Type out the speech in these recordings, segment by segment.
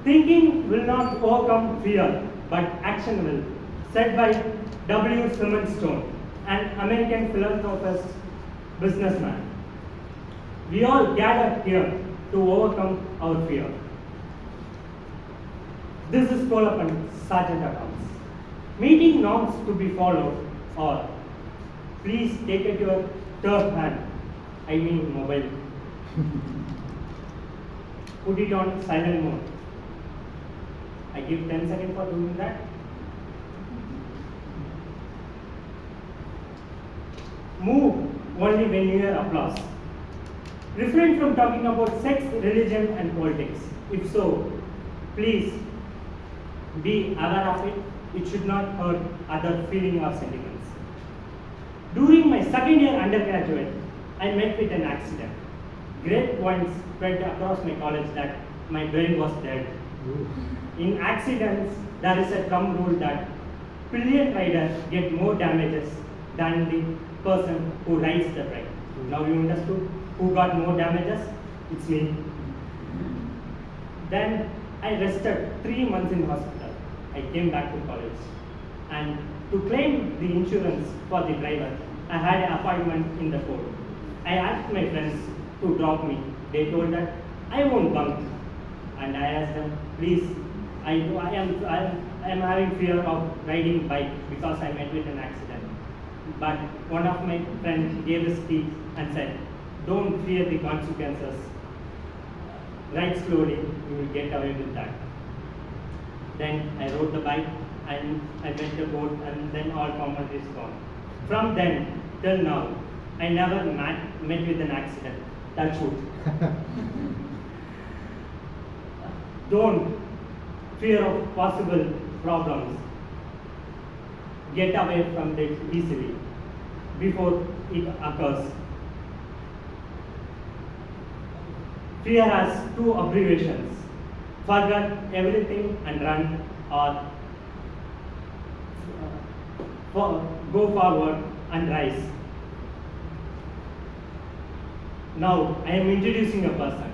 Thinking will not overcome fear, but action will. Said by W. Clement Stone, an American philanthropist, businessman. We all gather here to overcome our fear. This is Kolapan Sergeant Accounts. Meeting norms to be followed or please take it your third hand, I mean mobile. Put it on silent mode. I give 10 seconds for doing that. Move only when you hear applause. Refrain from talking about sex, religion and politics. If so, please be aware of it. It should not hurt other feelings or sentiments. During my second year undergraduate, I met with an accident. Great points spread across my college that my brain was dead. In accidents, there is a thumb rule that pillion riders get more damages than the person who rides the bike. Now you understood who got more damages? It's me. Then I rested 3 months in hospital. I came back to college. And to claim the insurance for the driver, I had an appointment in the court. I asked my friends to drop me. They told that I won't bunk. And I asked them, please, I am having fear of riding bike because I met with an accident. But one of my friends gave a speech and said, don't fear the consequences. Ride slowly, you will get away with that. Then I rode the bike and I went the boat and then all formalities gone. From then till now, I never met with an accident. Touch wood. Don't fear of possible problems. Get away from it easily before it occurs. Fear has two abbreviations. Forget everything and run, or go forward and rise. Now I am introducing a person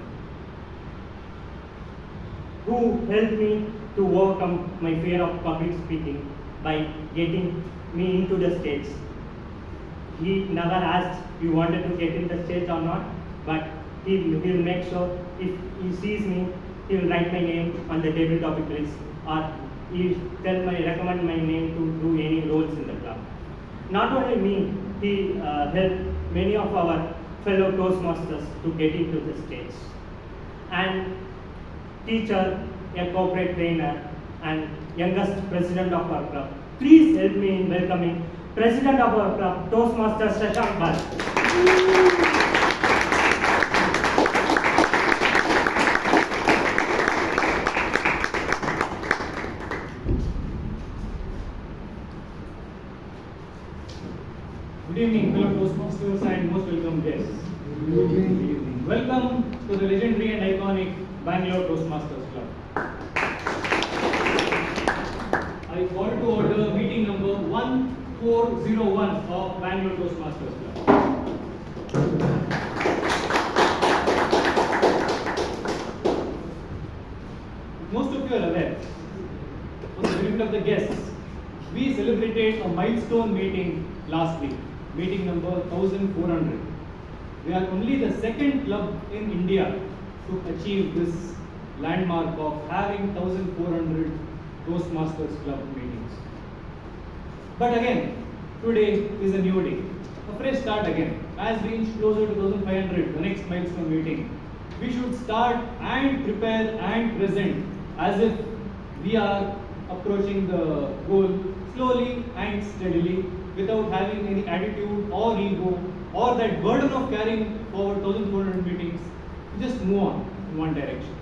who helped me to overcome my fear of public speaking by getting me into the stage. He never asked you wanted to get in the stage or not, but he will make sure if he sees me, he will write my name on the table topic list, or he recommend my name to do any roles in the club. Not only me, he helped many of our fellow Toastmasters to get into the stage. And teacher, a corporate trainer, and youngest president of our club. Please help me in welcoming president of our club, Toastmaster Shashank Bhatt. Good evening, fellow Toastmasters and most welcome guests. Good evening. Welcome to the legendary and iconic Bangalore Toastmasters Club. I call to order meeting number 1401 of Bangalore Toastmasters Club. Most of you are aware, for the benefit of the guests, we celebrated a milestone meeting last week. Meeting number 1400. We are only the second club in India to achieve this landmark of having 1400 Toastmasters Club meetings. But again, today is a new day, a fresh start again. As we inch closer to 1500, the next milestone meeting, we should start and prepare and present as if we are approaching the goal slowly and steadily, without having any attitude or ego or that burden of carrying forward 1400 meetings. Just move on in one direction.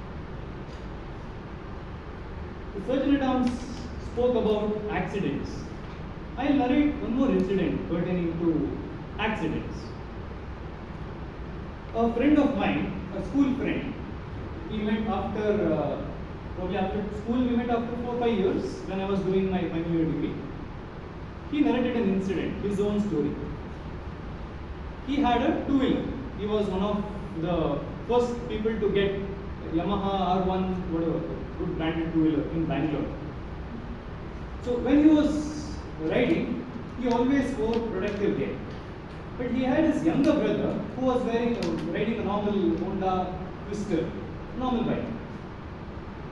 The Sergeant-at-Arms spoke about accidents. I'll narrate one more incident pertaining to accidents. A friend of mine, a school friend, we met after probably after school, we met after 4 or 5 years when I was doing my final year degree. He narrated an incident, his own story. He had a two-wheeler. He was one of the first people to get Yamaha R1, whatever, good brand. manual two-wheeler in Bangalore. So when he was riding, he always wore protective gear. But he had his younger brother who was riding a normal Honda Twister, normal bike.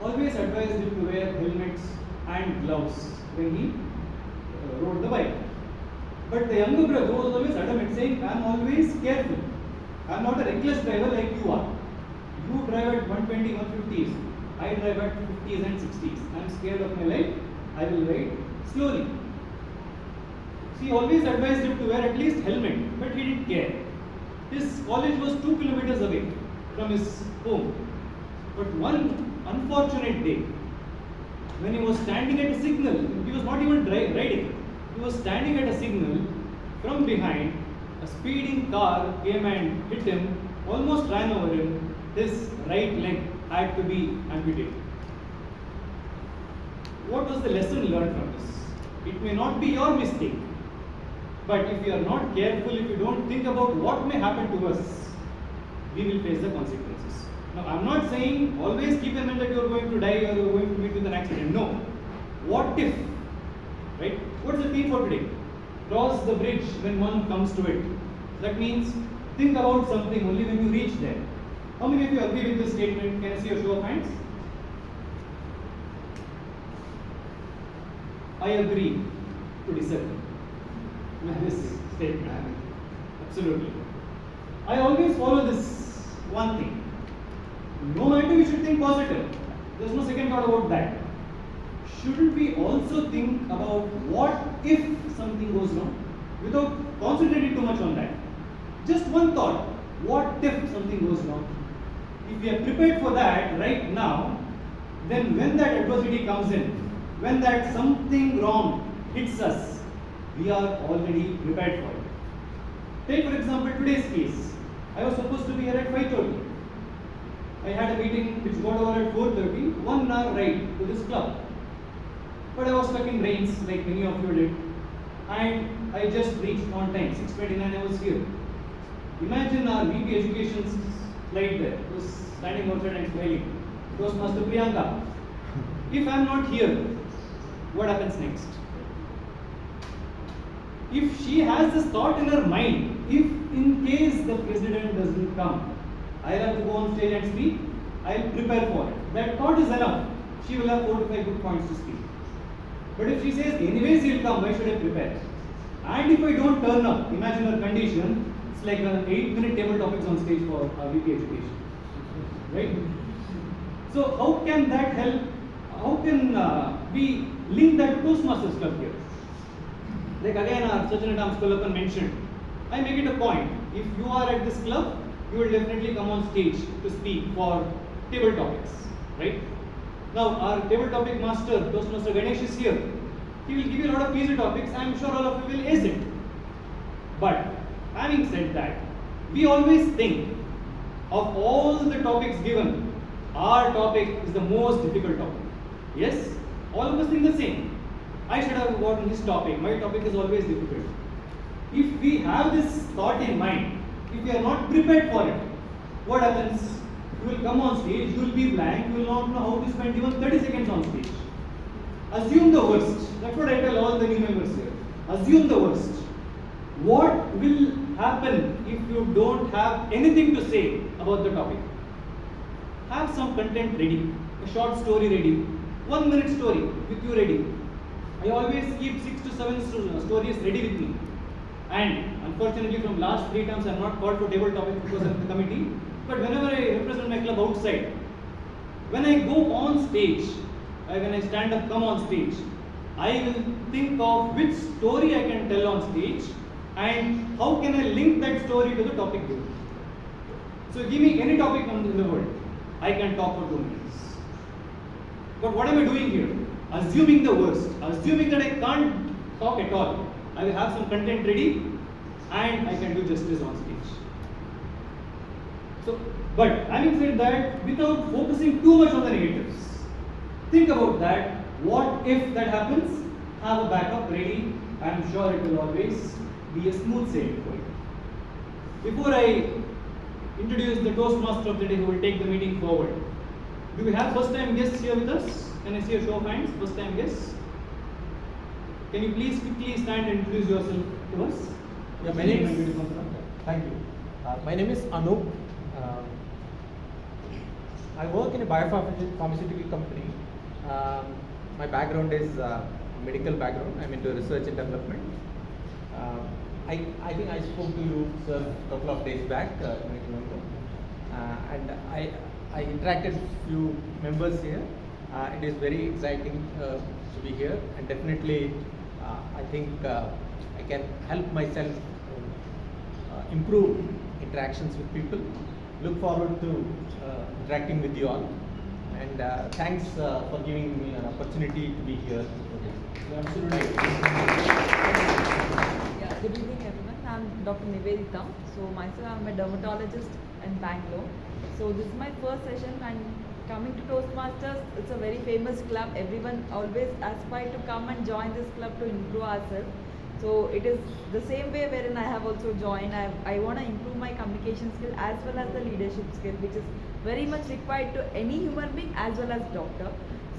Always advised him to wear helmets and gloves when he rode the bike. But the younger brother was always adamant, saying, I am always careful. I am not a reckless driver like you are. You drive at 120, 150s. I drive at 50s and 60s. I am scared of my life. I will ride slowly. He always advised him to wear at least helmet, but he didn't care. His college was 2 kilometers away from his home. But one unfortunate day, when he was standing at a signal, he was not even riding. He was standing at a signal. From behind, a speeding car came and hit him, almost ran over him. His right leg had to be amputated. What was the lesson learned from this? It may not be your mistake, but if you are not careful, if you don't think about what may happen to us, we will face the consequences. Now, I am not saying always keep in mind that you are going to die or you are going to meet with an accident. No. What if? Right? What is the theme for today? Cross the bridge when one comes to it. That means think about something only when you reach there. How many of you agree with this statement? Can I see a show of hands? I agree to disagree with this statement. Absolutely. I always follow this one thing. No matter we should think positive. There's no second thought about that. Shouldn't we also think about what if something goes wrong? Without concentrating too much on that. Just one thought. What if something goes wrong? If we are prepared for that right now, then when that adversity comes in, when that something wrong hits us, we are already prepared for it. Take for example today's case. I was supposed to be here at 5:30. I had a meeting which got over at 4:30, 1 hour ride to this club. But I was stuck in rains like many of you did. And I just reached on time, 6:29 I was here. Imagine our VP Education slide there, was standing outside and smiling. Toastmaster Priyanka. If I am not here, what happens next? If she has this thought in her mind, if in case the president doesn't come, I'll have to go on stage and speak, I'll prepare for it. That thought is enough. She will have 4 to 5 good points to speak. But if she says, anyways he'll come, why should I prepare? And if I don't turn up, imagine her condition, it's like an 8-minute table topics on stage for VP Education. Right? So how can that help? How can we link that to Toastmasters Club here? Like again, our Sachinatams Kolapan mentioned, I make it a point. If you are at this club, you will definitely come on stage to speak for table topics. Right? Now, our table topic master, Toastmaster Ganesh is here. He will give you a lot of easy topics. I am sure all of you will ace it. But, having said that, we always think of all the topics given, our topic is the most difficult topic. Yes? All of us think the same. I should have gotten this topic. My topic is always difficult. If we have this thought in mind, if we are not prepared for it, what happens? You will come on stage, you will be blank, you will not know how to spend even 30 seconds on stage. Assume the worst. That's what I tell all the new members here. Assume the worst. What will happen if you don't have anything to say about the topic? Have some content ready, a short story ready, 1 minute story with you ready. I always keep 6 to 7 stories ready with me. And unfortunately from last 3 times I am not called for table topic because of the committee. But whenever I represent my club outside, when I go on stage, when I stand up, come on stage, I will think of which story I can tell on stage and how can I link that story to the topic given. So give me any topic in the world, I can talk for 2 minutes. But what am I doing here? Assuming the worst, assuming that I can't talk at all. I will have some content ready and I can do justice on stage. So, but having said that, without focusing too much on the negatives, think about that. What if that happens? Have a backup ready. I am sure it will always be a smooth sailing for you. Before I introduce the Toastmaster of the day who will take the meeting forward, Do we have first time guests here with us? Can I see a show of hands? First time guests? Can you please quickly stand and introduce yourself to us? Yeah, my name is. Thank you. My name is Anup. I work in a biopharmaceutical company. My background is medical background. I'm into research and development. I think I spoke to you, sir, a couple of days back, and I interacted with few members here. It is very exciting to be here, and definitely I think I can help myself improve interactions with people. Look forward to interacting with you all, and thanks for giving me an opportunity to be here. Absolutely. Yeah, good evening everyone. I'm Dr. Nivedita. So myself, I'm a dermatologist in Bangalore. So this is my first session and coming to Toastmasters, it's a very famous club. Everyone always aspire to come and join this club to improve ourselves. So it is the same way wherein I have also joined. I want to improve my communication skill as well as the leadership skill, which is very much required to any human being as well as doctor.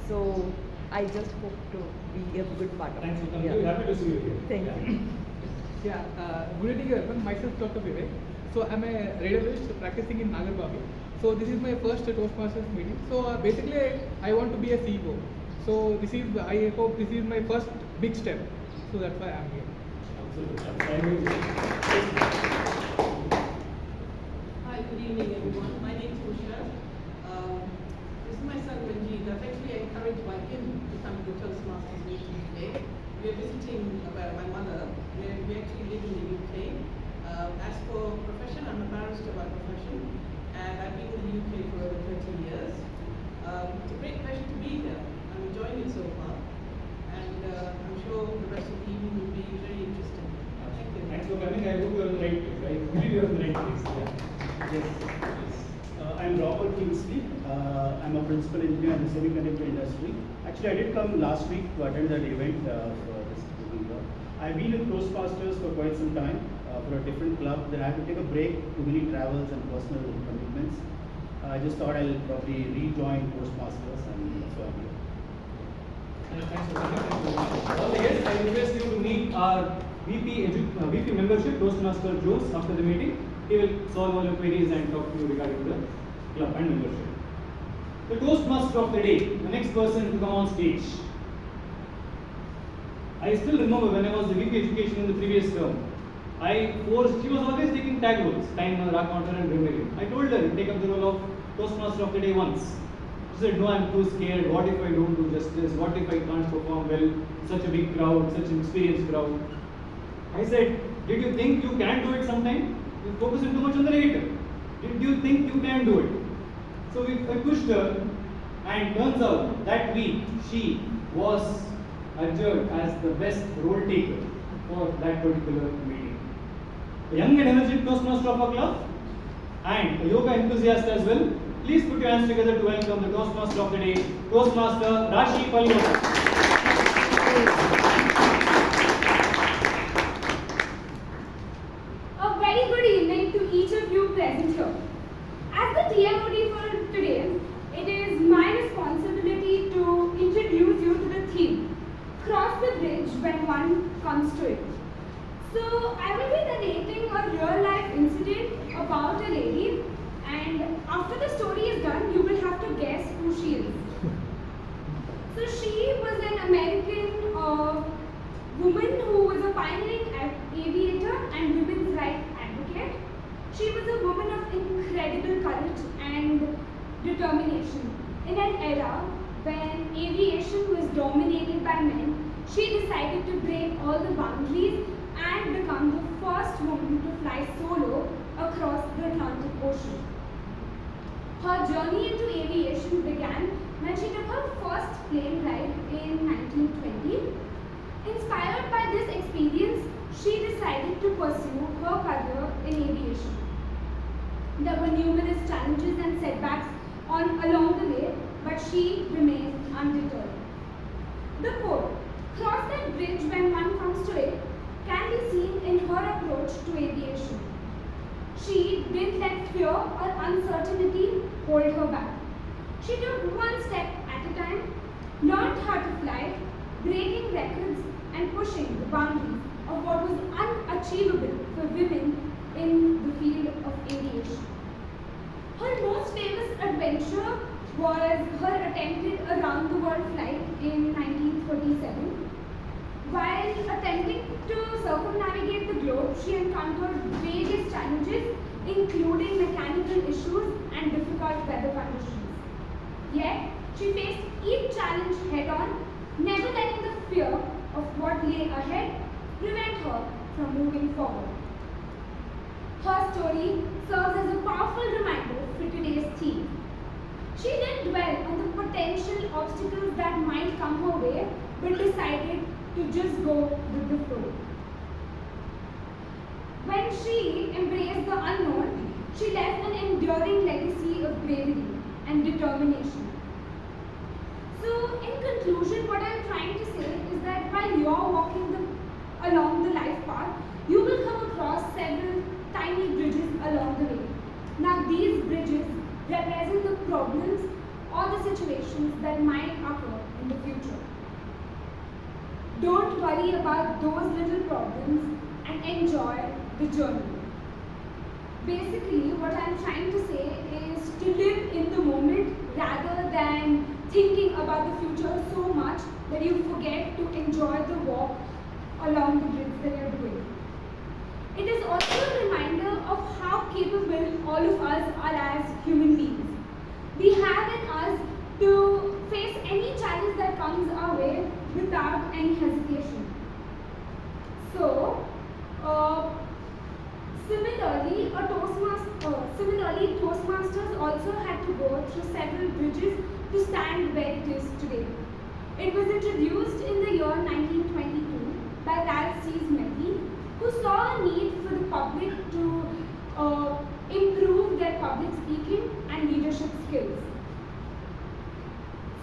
So I just hope to be a good part of it. Thanks for coming. We're happy to see you here. Thank you. Yeah, good evening everyone. Myself Dr. Vivek. So I'm a radiologist practicing in Nagarbavi. So this is my first Toastmasters meeting. So basically I want to be a CEO. So I hope this is my first big step. So that's why I'm here. Hi, good evening everyone. My name is Usha. This is my son Ranjit. I was actually encouraged by him to come to Toastmasters meeting today. We are visiting my mother. We actually live in the UK. As for profession, I'm a barrister by profession, and I've been in the UK for over 30 years. It's a great pleasure to be here. I'm enjoying it so far, and I'm sure the rest of the evening will be very interesting. Thank you. Thanks for coming. I hope you're on the right place. I believe you're on the right place. Yeah. Yes. I'm Robert Kingsley. I'm a principal engineer in the semiconductor industry. Actually, I did come last week to attend that event for this year. I've been in Toastmasters for quite some time for a different club. Then I had to take a break, too many travels and personal commitments. I just thought I'll probably rejoin Toastmasters, and so I'm here. Thanks for coming. All the guests, I request you to meet our VP membership, Toastmaster Jones, after the meeting. He will solve all your queries and talk to you regarding the club and membership. The Toastmaster of the day, the next person to come on stage. I still remember when I was the VP Education in the previous term, she was always taking tag roles, timer, raconteur and grammarian. I told her to take up the role of Toastmaster of the day once. She said, no, I'm too scared. What if I don't do justice? What if I can't perform well? Such a big crowd, such an experienced crowd. I said, did you think you can do it sometime? You're focusing too much on the negative. Did you think you can do it? So I pushed her, and turns out that week she was adjudged as the best role taker for that particular meeting. A young and energetic Toastmaster of our club and a yoga enthusiast as well. Please put your hands together to welcome the Toastmaster of the day, Toastmaster Rashi Palioka. A very good evening to each of you present here. As the TMOD for today, it is my responsibility to introduce you to the theme, Cross the Bridge When One Comes to It. So, I will be narrating a real life incident about a lady, and after the story is done, you will have to guess who she is. So, she was an American woman who was a pioneering aviator and women's rights advocate. She was a woman of incredible courage and determination. In an era when aviation was dominated by men, she decided to break all the boundaries and become the first woman to fly solo across the Atlantic Ocean. Her journey into aviation began when she took her first plane ride in 1920. Inspired by this experience, she decided to pursue her career in aviation. There were numerous challenges and setbacks along the way, but she remained undeterred. The quote, "Cross that bridge when one comes to it," can be seen in her approach to aviation. She didn't let fear or uncertainty hold her back. She took one step at a time, learned how to fly, breaking records and pushing the boundaries of what was unachievable for women in the field of aviation. Her most famous adventure was her attempted around the world flight in 1937. While attempting to circumnavigate the globe, she encountered various challenges, including mechanical issues and difficult weather conditions. Yet, she faced each challenge head-on, never letting the fear of what lay ahead prevent her from moving forward. Her story serves as a powerful reminder for today's theme. She didn't dwell on the potential obstacles that might come her way, but decided to just go with the flow. When she embraced the unknown, she left an enduring legacy of bravery and determination. So, in conclusion, what I'm trying to say is that while you're walking along the life path, you will come across several tiny bridges along the way. Now, these bridges represent the problems or the situations that might occur in the future. Don't worry about those little problems and enjoy the journey. Basically, what I'm trying to say is to live in the moment rather than thinking about the future so much that you forget to enjoy the walk along the bridge that you're doing. It is also a reminder of how capable all of us are as human beings. We have in us to face any challenge that comes our way without any hesitation. So, similarly, Toastmasters also had to go through several bridges to stand where it is today. It was introduced in the year 1922 by Ralph C. Smedley, who saw a need for the public to improve their public speaking and leadership skills.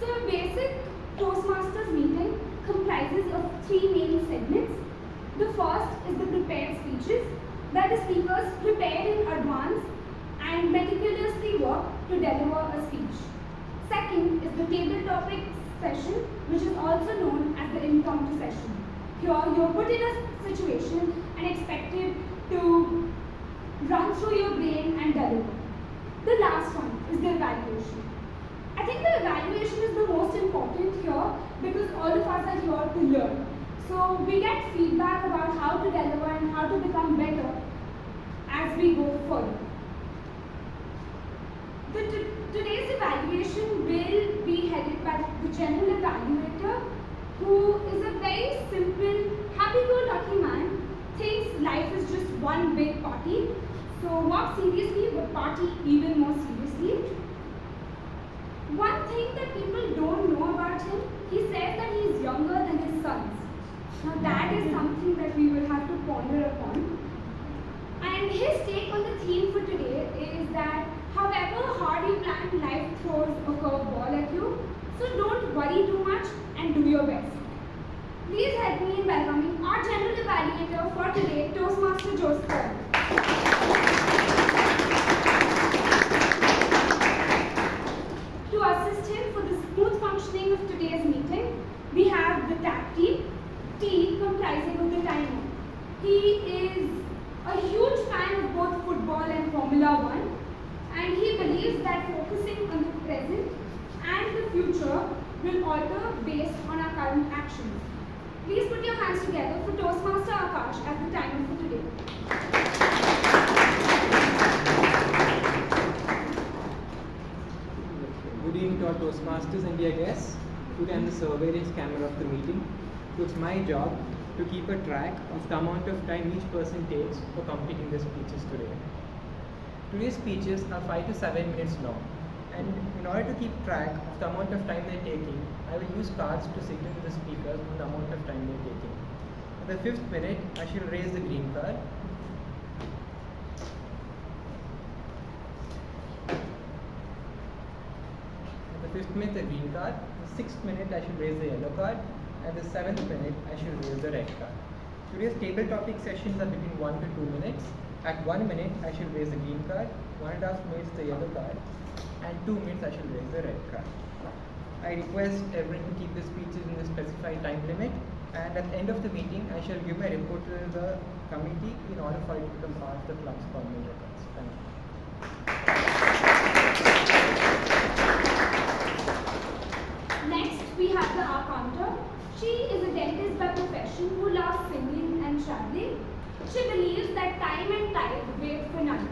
So a basic Toastmasters meeting comprises of three main segments. The first is the prepared speeches, where the speakers prepare in advance and meticulously work to deliver a speech. Second is the table topics session, which is also known as the impromptu session. Here you're put in a situation and expected to run through your brain and deliver. The last one is the evaluation. I think the evaluation is the most important here because all of us are here to learn. So we get feedback about how to deliver and how to become better as we go further. Today's evaluation will be headed by the general evaluator, who is a very simple, happy-go-lucky man, thinks life is just one big party, so not seriously but party even more seriously. One thing that people don't know about him, he says that he is younger than his sons. Now that is something that we will have to ponder upon. And his take on the theme for today is that however hard you plan, life throws a curveball at you. So don't worry too much and do your best. Please help me in welcoming our general evaluator for today, Toastmaster Joseph. To assist him for the smooth functioning of today's meeting, we have the tag team, T comprising of the timer. He is a huge fan of both football and Formula One, and he believes that focusing on the present and the future will alter based on our current actions. Please put your hands together for Toastmaster Akash as the timer for today. Good evening to our Toastmasters and dear guests. Today I am the surveillance camera of the meeting. So it's my job to keep a track of the amount of time each person takes for completing their speeches today. Today's speeches are 5 to 7 minutes long, and in order to keep track of the amount of time they're taking, I will use cards to signal to the speakers the amount of time they're taking. At the 5th minute, I shall raise the green card. At the 5th minute, the green card. The 6th minute, I shall raise the yellow card. At the 7th minute, I shall raise the red card. Today's table topic sessions are between 1 to 2 minutes. At 1 minute, I shall raise the green card, 1.5 minutes the yellow card, and 2 minutes I shall raise the red card. I request everyone to keep the speeches in the specified time limit, and at the end of the meeting I shall give my report to the committee in order for it to become part of the club's permanent records. Thank you. Next, we have the accountant. She is a dentist by profession who loves singing and traveling. She believes that time and tide wait for none.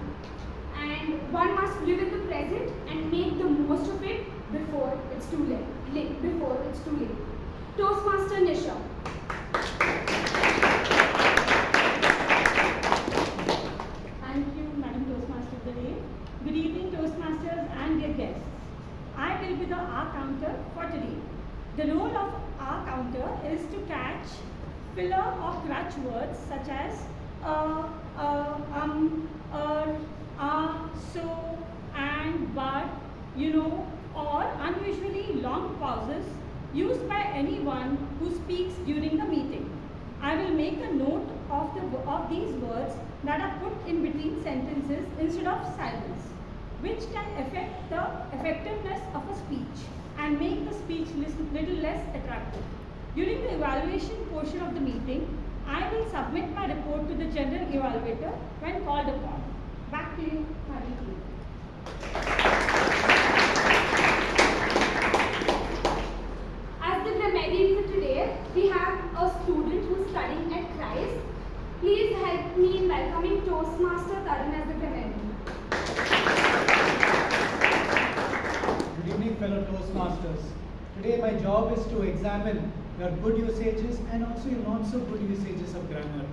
And one must live in the present and make the most of it before it's too late. Toastmaster Nisha. Thank you, Madam Toastmaster of the Day. Good evening, Toastmasters and dear guests. I will be the R-counter for today. The role of R-counter is to catch filler or crutch words such as so, and, but, or unusually long pauses used by anyone who speaks during the meeting. I will make a note of these words that are put in between sentences instead of silence, which can affect the effectiveness of a speech and make the speech little less attractive. During the evaluation portion of the meeting, I will submit my report to the general evaluator when called upon. Back to you, Madam. As the grammarian for today, we have a student who is studying at Christ. Please help me in welcoming Toastmaster Tarun as the grammarian. Good evening, fellow Toastmasters. Today my job is to examine your good usages and also your not so good usages of grammar,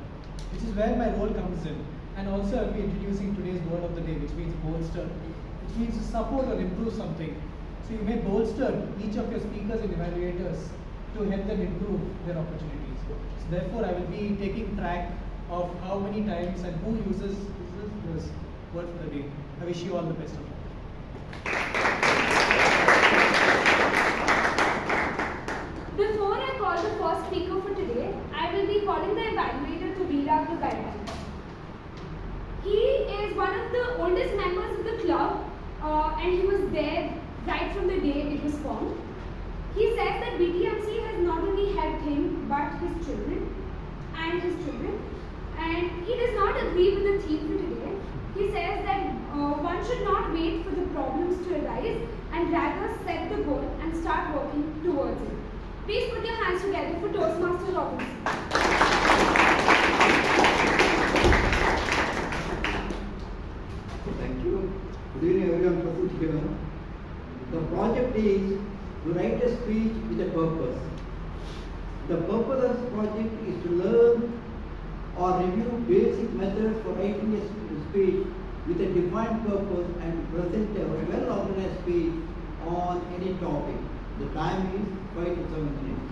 which is where my role comes in. And also I'll be introducing today's word of the day, which means bolster, which means to support or improve something. So you may bolster each of your speakers and evaluators to help them improve their opportunities. So therefore I will be taking track of how many times and who uses this word for the day. I wish you all the best of luck. Before I call the first speaker for today, I will be calling the evaluator to read out the guidelines. He is one of the oldest members of the club and he was there right from the day it was formed. He says that BTMC has not only helped him but his children. And he does not agree with the theme for today. He says that one should not wait for the problems to arise and rather set the goal and start working towards it. Please put your hands together for Toastmaster Robinson. Thank you. Good evening everyone present here. The project is to write a speech with a purpose. The purpose of this project is to learn or review basic methods for writing a speech with a defined purpose and to present a well-organized speech on any topic. The time is 5 to 7 minutes.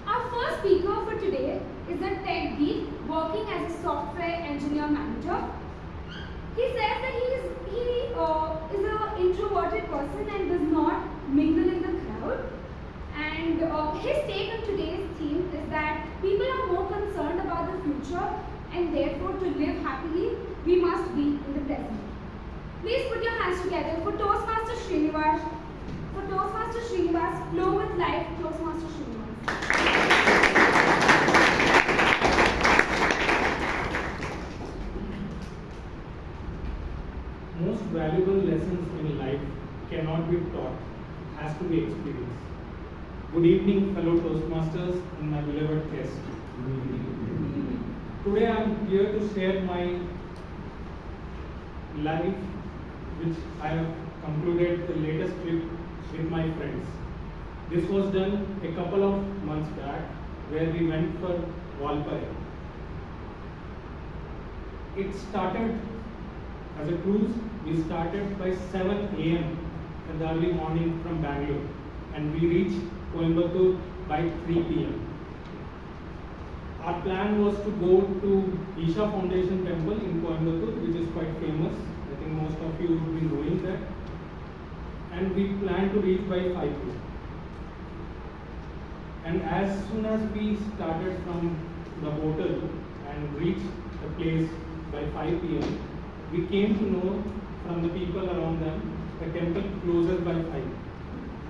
Our first speaker for today is a tech geek working as a software engineer manager. He says that he is an introverted person and does not mingle in the crowd. And his take on today's theme is that people are more concerned about the future and therefore to live happily, we must be in the present. Please put your hands together for Toastmaster Srinivas. For Toastmaster Srinivas, flow with life, Toastmaster Srinivas. Most valuable lessons in life cannot be taught, has to be experienced. Good evening, fellow Toastmasters and my beloved guest. Today I am here to share my life, which I have concluded the latest trip with my friends. This was done a couple of months back, where we went for Valpai. It started as a cruise. We started by 7 a.m. in the early morning from Bangalore, and we reached Coimbatore by 3 p.m. Our plan was to go to Isha Foundation Temple in Coimbatore, which is quite famous. I think most of you will be knowing that. And we planned to reach by 5 p.m. And as soon as we started from the hotel and and reach the place by 5 p.m., we came to know from the people around them the temple closes by 5.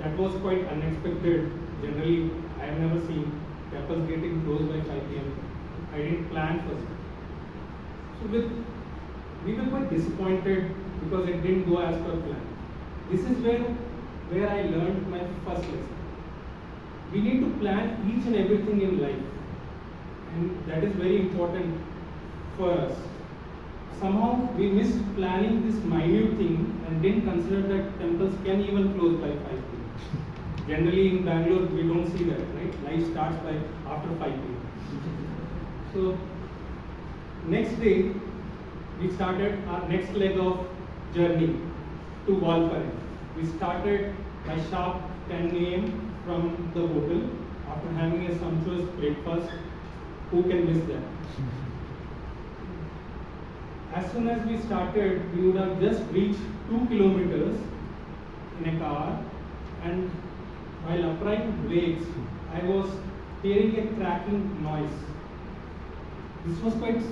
That was quite unexpected. Generally, I have never seen temples getting closed by 5 p.m. I didn't plan for it. So we were quite disappointed because it didn't go as per plan. This is where I learned my first lesson. We need to plan each and everything in life, and that is very important for us. Somehow we missed planning this minute thing and didn't consider that temples can even close by 5 p.m. Generally in Bangalore we don't see that, right? Life starts by after 5 p.m. So next day we started our next leg of journey to Valparaiso. We started by sharp 10 a.m. from the hotel after having a sumptuous breakfast. Who can miss that? As soon as we started, we would have just reached 2 kilometers in a car, and while applying brakes, I was hearing a cracking noise. This was quite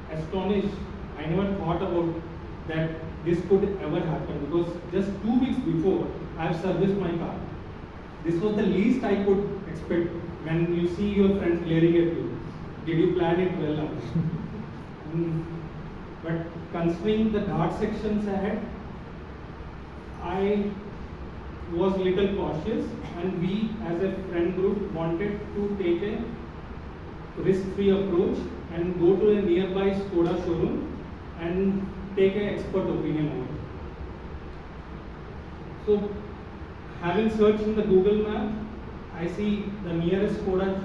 astonished. I never thought about that this could ever happen, because just 2 weeks before, I have serviced my car. This was the least I could expect when you see your friends glaring at you. Did you plan it well? But considering the dark sections ahead, I was little cautious, and we as a friend group wanted to take a risk-free approach and go to a nearby Skoda showroom and take an expert opinion on it. So, having searched in the Google map, I see the nearest Skoda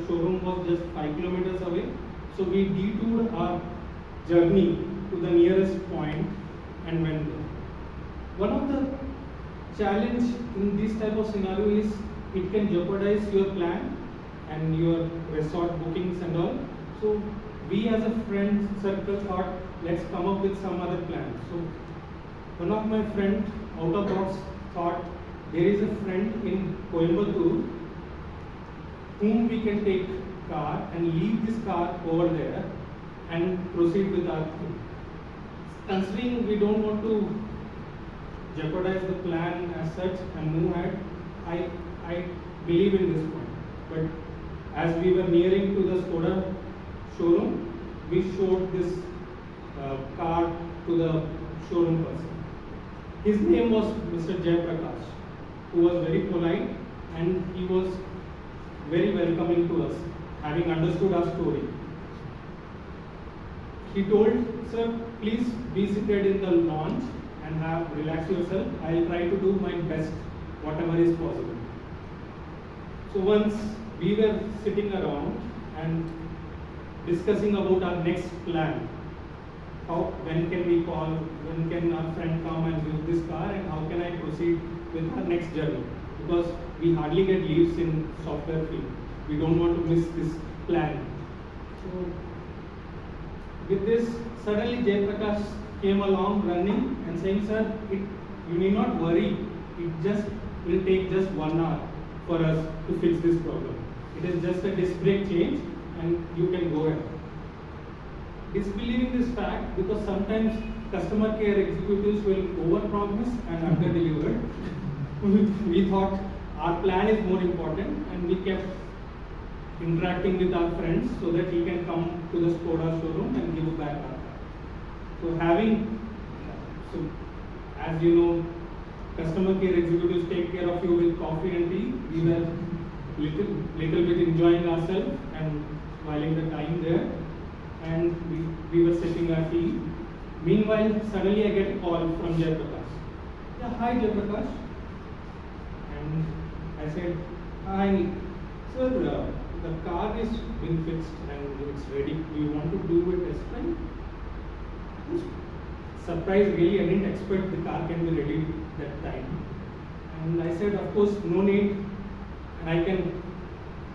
showroom was just 5 kilometers away. So we detoured our journey to the nearest point and went there. One of the challenge in this type of scenario is it can jeopardize your plan and your resort bookings and all. So we as a friend circle thought, let's come up with some other plan. So one of my friends out of box thought, there is a friend in Coimbatore whom we can take car and leave this car over there and proceed with our thing. Considering we don't want to jeopardize the plan as such and move ahead, I believe in this point. But as we were nearing to the Skoda showroom, we showed this car to the showroom person. His name was Mr. Jayaprakash, who was very polite, and he was very welcoming to us, having understood our story. He told, sir, please be seated in the lounge and relax yourself. I'll try to do my best, whatever is possible. So once we were sitting around and discussing about our next plan, when can we call, when can our friend come and use this car, and how can I proceed with our next journey? Because we hardly get leaves in software field. We don't want to miss this plan. So with this, suddenly Jayaprakash came along running and saying, sir, you need not worry. It just will take just 1 hour for us to fix this problem. It is just a disc brake change and you can go ahead. Disbelieving this fact, because sometimes customer care executives will overpromise and under-deliver. We thought our plan is more important, and we kept interacting with our friends so that he can come to the Skoda showroom and give back our car. So as you know, customer care executives take care of you with coffee and tea. We were little bit enjoying ourselves and whiling the time there, and we were sipping our tea. Meanwhile, suddenly I get a call from Jayaprakash. Yeah, hi Jayaprakash. And I said, hi, sir, the car is been fixed and it's ready. Do you want to do a test drive? I was surprised, really. I didn't expect the car can be ready that time. And I said, of course, no need, and I can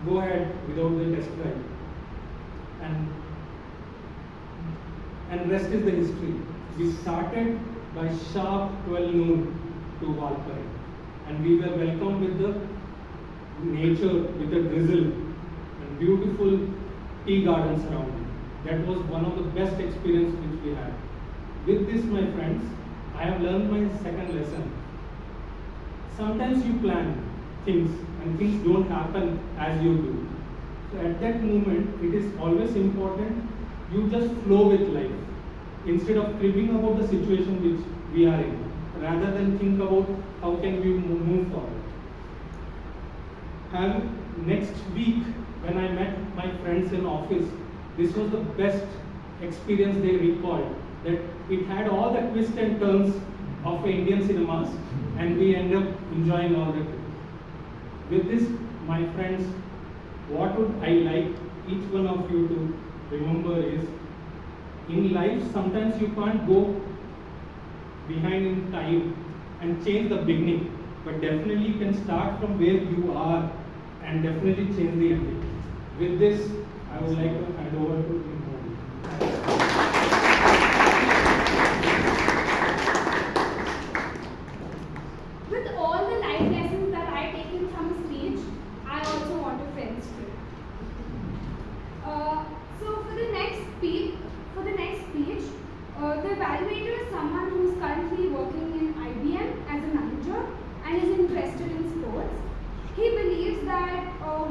go ahead without the test drive. And rest is the history. We started by sharp 12 noon to Valparaiso, and we were welcomed with the nature, with the drizzle and beautiful tea gardens around it. that was one of the best experiences which we had. With this, my friends, I have learned my second lesson. Sometimes you plan things and things don't happen as you do. So at that moment, it is always important you just flow with life instead of cribbing about the situation which we are in, rather than think about how can we move forward. And next week, when I met my friends in office, this was the best experience they recalled. That it had all the twists and turns of Indian cinemas, and we end up enjoying all that. With this, my friends, what would I like each one of you to remember is, in life sometimes you can't go behind in time and change the beginning, but definitely you can start from where you are and definitely change the ending. With this, I would like to hand over to Imran. With all the life lessons that I taken from the speech, I also want a friend's trip. So for the next speech, the evaluator is someone who is currently working in IBM as a manager and is interested in sports. He believes that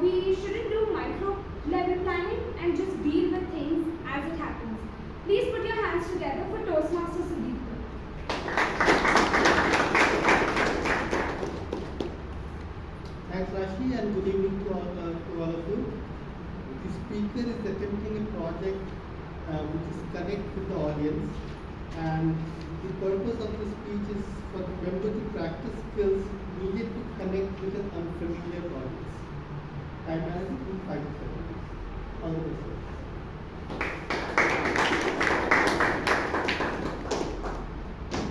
we shouldn't do micro level planning and just deal with things as it happens. Please put your hands together for Toastmaster Sudeep. Thanks, Rashi, and good evening to all of you. The speaker is attempting a project which is connect with the audience, and the purpose of the speech is for the member to practice skills needed to connect with an unfamiliar audience. Time management in 5 seconds. All the best.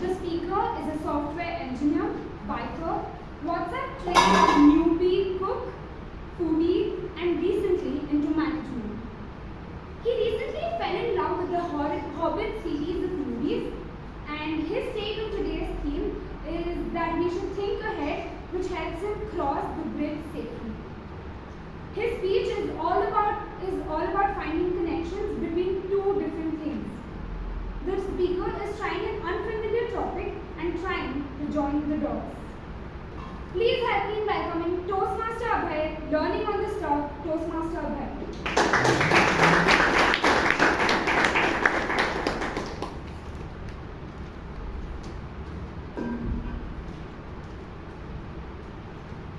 The speaker is a software engineer, biker, WhatsApp trainer, newbie cook, foodie, and recently into management. He recently fell in love with the Hobbit series of movies, and his take on today's theme is that we should think ahead, which helps him cross the bridge safely. His speech is all about finding connections between two different things. The speaker is trying an unfamiliar topic and trying to join the dots. Please help me in welcoming Toastmaster Abhay, learning on the spot, Toastmaster Abhay.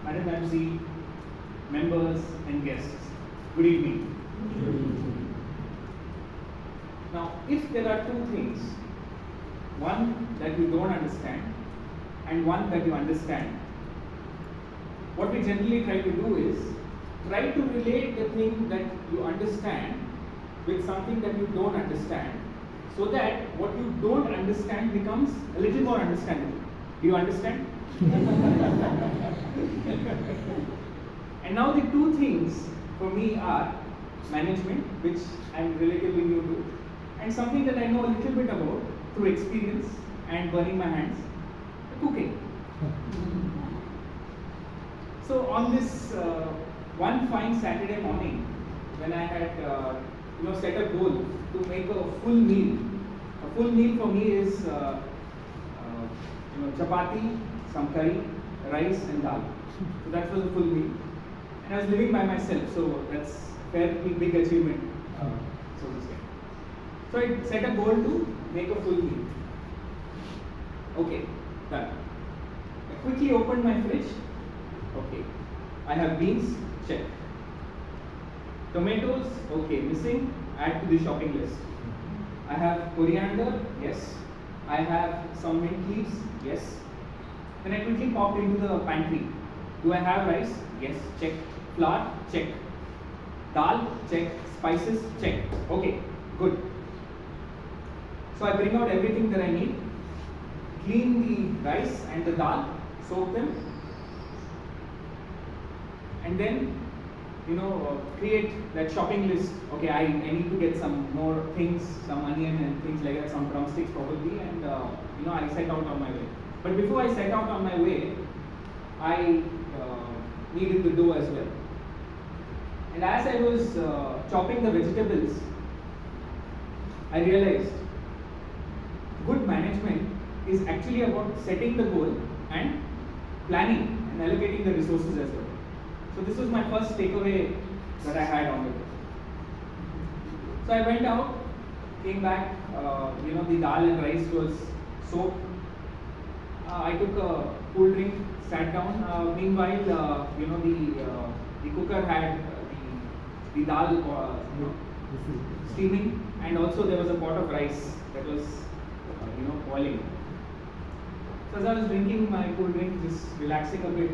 Madam MC, members and guests, good evening. Now, if there are two things, one that you don't understand and one that you understand, what we generally try to do is try to relate the thing that you understand with something that you don't understand, so that what you don't understand becomes a little more understandable. Do you understand? And now the two things for me are management, which I'm relatively new to, and something that I know a little bit about through experience and burning my hands, cooking. So on this one fine Saturday morning, when I had set a goal to make a full meal. A full meal for me is chapati, some curry, rice and dal. So that was a full meal. And I was living by myself, so that's a fairly big achievement, so to say. So I set a goal to make a full meal. Okay, done. I quickly opened my fridge. Okay, I have beans, check. Tomatoes, okay, missing, add to the shopping list. I have coriander, yes. I have some mint leaves, yes. Then I quickly popped into the pantry. Do I have rice? Yes, check. Flour, check. Dal, check. Spices, check. Okay, good. So I bring out everything that I need, clean the rice and the dal, soak them, and then create that shopping list. Okay, I need to get some more things, some onion and things like that, some drumsticks probably, and I set out on my way. But before I set out on my way, I needed the dough as well. And as I was chopping the vegetables, I realized good management is actually about setting the goal and planning and allocating the resources as well. So this was my first takeaway that I had on it. So I went out, came back, the dal and rice was soaked. I took a cool drink, sat down. Meanwhile, the cooker had the dal steaming, and also there was a pot of rice that was boiling. So as I was drinking my cool drink, just relaxing a bit,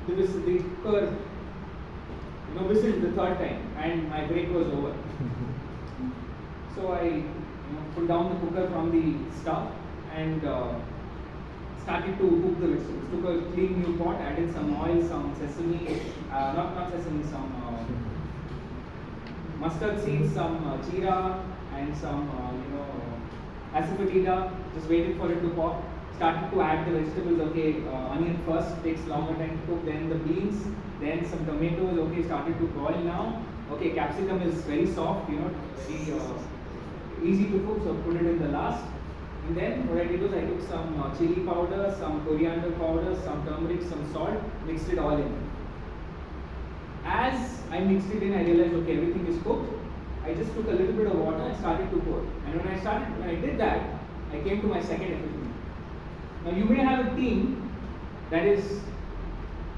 the cooker whistled the third time, and my break was over. So I put down the cooker from the stove and started to cook the vegetables. Took a clean new pot, added some oil, some sesame, not sesame, some mustard seeds, some jeera, and some asafoetida. Just waited for it to pop. Started to add the vegetables. Okay, onion first, takes longer time to cook. Then the beans, then some tomatoes. Okay, started to boil now. Okay, capsicum is very soft, very easy to cook. So put it in the last. And then what I did was I took some chili powder, some coriander powder, some turmeric, some salt, mixed it all in. As I mixed it in, I realized, okay, everything is cooked. I just took a little bit of water and started to pour. And when I did that, I came to my second epiphany. Now you may have a team that is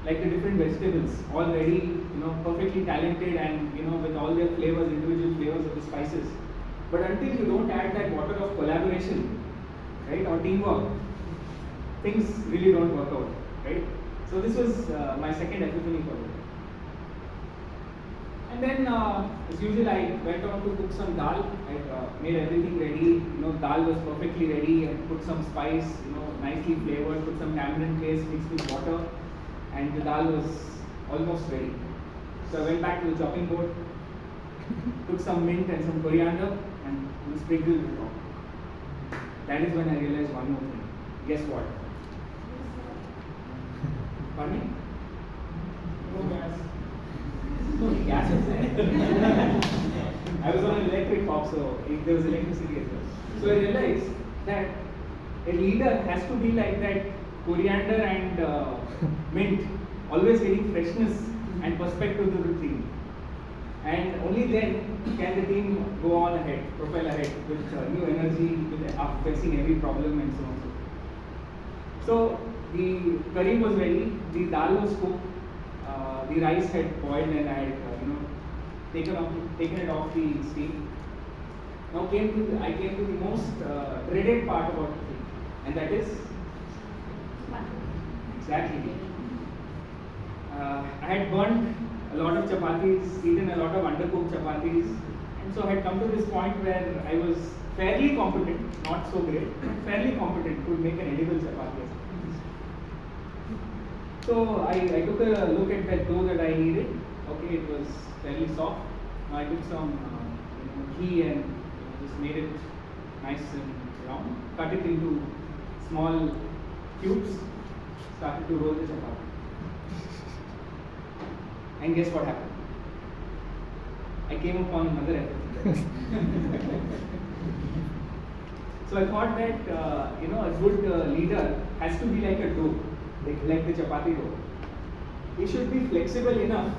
like the different vegetables, already perfectly talented and with all their flavors, individual flavors of the spices. But until you don't add that water of collaboration, right, or teamwork, things really don't work out, right? So this was my second epiphany for it. And then, as usual, I went on to cook some dal. I made everything ready. Dal was perfectly ready. I put some spice, nicely flavored. Put some tamarind paste mixed with water, and the dal was almost ready. So I went back to the chopping board, took some mint and some coriander, and sprinkled it on. That is when I realized one more thing. Guess what? Pardon me? No gas. No, gas is there. I was on an electric hop, so there was electricity as well. So I realized that a leader has to be like that coriander and mint, always getting freshness and perspective to the team. And only then can the team go on ahead, propel ahead with new energy, with facing every problem and so on. So the curry was ready, the dal was cooked, the rice had boiled, and I had taken it off the steam. Now I came to the most dreaded part about the thing, and that is exactly. I had burnt a lot of chapatis, eaten a lot of undercooked chapatis, and so I had come to this point where I was fairly competent, not so great, but fairly competent to make an edible chapati. So I took a look at that dough that I needed. Okay, it was fairly soft. Now I took some ghee and just made it nice and round. Cut it into small cubes. Started to roll the chapati. And guess what happened? I came upon another effort. So I thought that a good leader has to be like a dough. Like the chapati dough. We should be flexible enough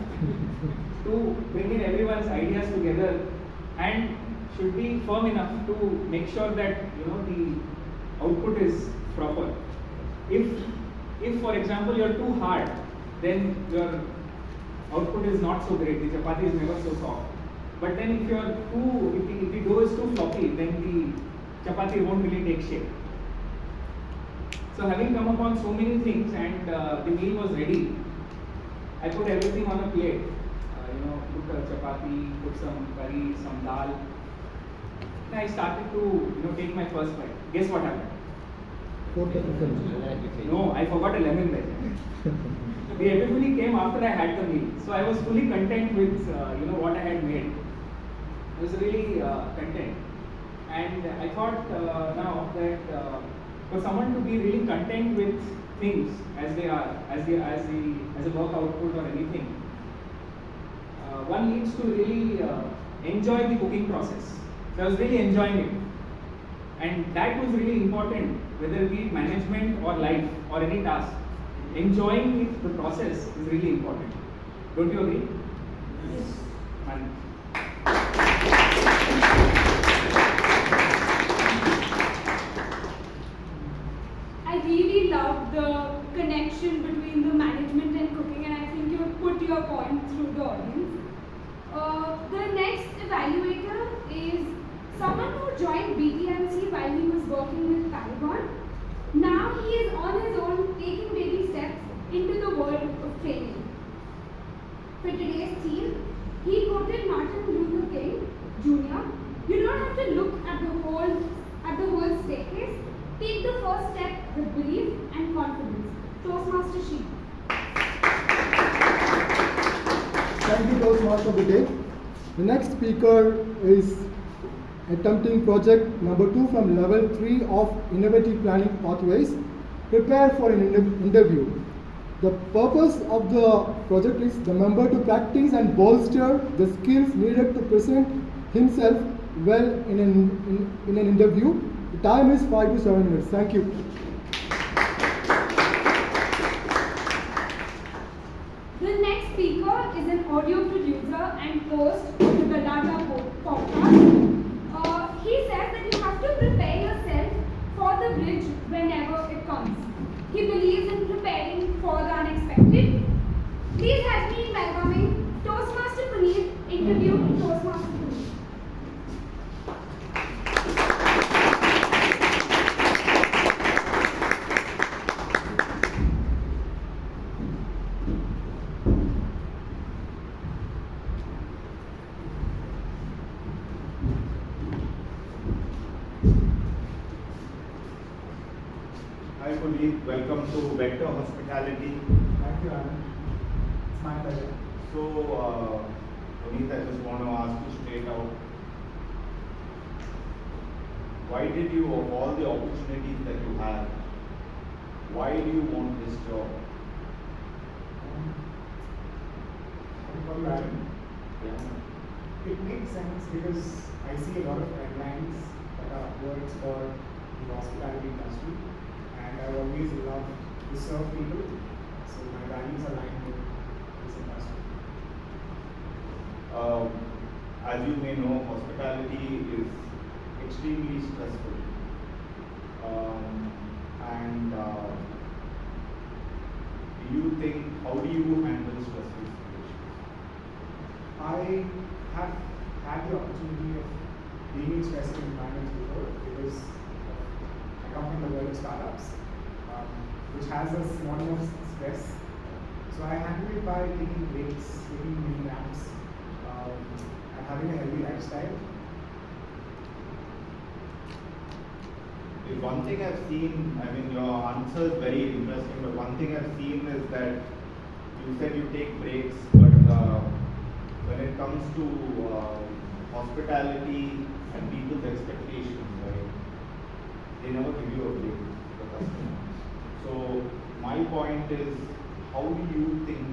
to bring in everyone's ideas together, and should be firm enough to make sure that the output is proper. If for example you're too hard, then your output is not so great. The chapati is never so soft. But then if the dough is too floppy, then the chapati won't really take shape. So having come upon so many things, and the meal was ready, I put everything on a plate. Put a chapati, put some curry, some dal. And I started to take my first bite. Guess what happened? No, I forgot a lemon there. The epiphany came after I had the meal. So I was fully content with what I had made. I was really content. And I thought now that for someone to be really content with things as they are, as a work output or anything, one needs to really enjoy the cooking process. So I was really enjoying it. And that was really important, whether it be management or life or any task. Enjoying the process is really important. Don't you agree? Yes. And I really loved the connection between the management and cooking, and I think you put your point through the audience. The next evaluator is someone who joined BTMC while he was working with Paragon. Now he is on his own taking baby steps into the world of training. For today's theme, he quoted Martin Luther King Jr. You don't have to look at the whole staircase. Take the first step with belief and confidence. Toastmaster Sheep. Thank you, Toastmaster of the day. The next speaker is attempting project number 2 from level 3 of Innovative Planning Pathways. Prepare for an interview. The purpose of the project is the member to practice and bolster the skills needed to present himself well in an interview. The time is 5 to 7 minutes. Thank you. The next speaker is an audio producer and host of the Bangalore podcast. He says that you have to prepare yourself for the bridge whenever it comes. He believes in preparing for the unexpected. Please help me in welcoming Toastmaster Puneet, interview Toastmaster Puneet. Hi Puneet, welcome to Vector Hospitality. Thank you, Anand. It's my pleasure. So, Puneet, I just want to ask you straight out, why did you, of all the opportunities that you have, why do you want this job? It makes sense because I see a lot of deadlines that are upwards for the hospitality industry, and I always love to serve people, so my values align with this industry. As you may know, hospitality is extremely stressful. How do you handle stressful situations? I have had the opportunity of being in stressful environments before because I come from the world of startups, which has a small amount of stress. So I handle it by taking breaks, taking mini naps, and having a healthy lifestyle. The one thing I've seen, I mean, your answer is very interesting, but one thing I've seen is that you said you take breaks, but when it comes to hospitality and people's expectations, right, they never give you a break, the customer. So my point is, how do you think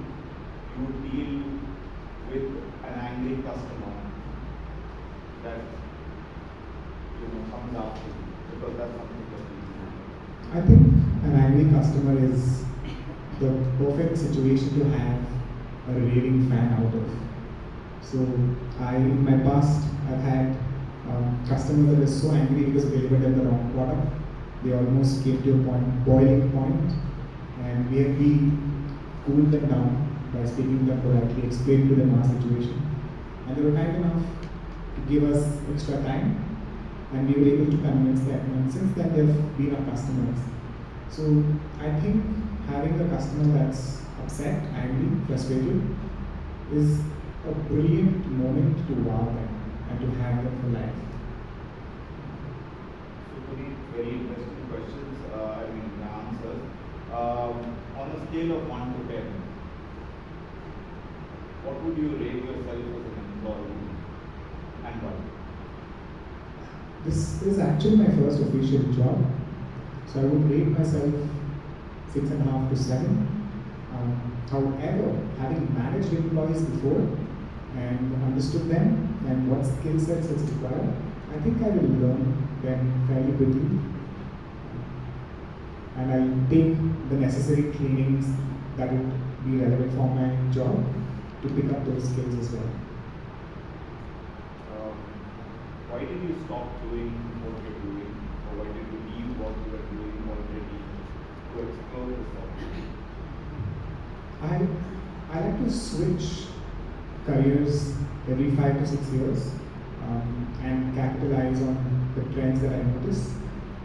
you deal with an angry customer that comes after you? Because that's something that we do. I think an angry customer is the perfect situation to have a raving fan out of. So in my past, I've had customers that were so angry because they delivered the wrong product. They almost came to a boiling point, and we cooled them down by speaking to them politely, explaining to them our situation, and they were kind enough to give us extra time, and we were able to convince them, and since then they've been our customers. So I think having a customer that's upset, angry, frustrated is a brilliant moment to wow them and to have them for life. So very interesting questions, answers. On a scale of 1 to 10, what would you rate yourself as an employee and why? This is actually my first official job, so I would rate myself 6.5 to 7. However, having managed employees before, and understood them and what skill sets it's required, I think I will learn them fairly quickly. And I'll take the necessary trainings that would be relevant for my job to pick up those skills as well. Why did you stop doing what you're doing, or why did you leave what you were doing already to explore this opportunity? I like to switch careers every 5 to 6 years and capitalize on the trends that I notice.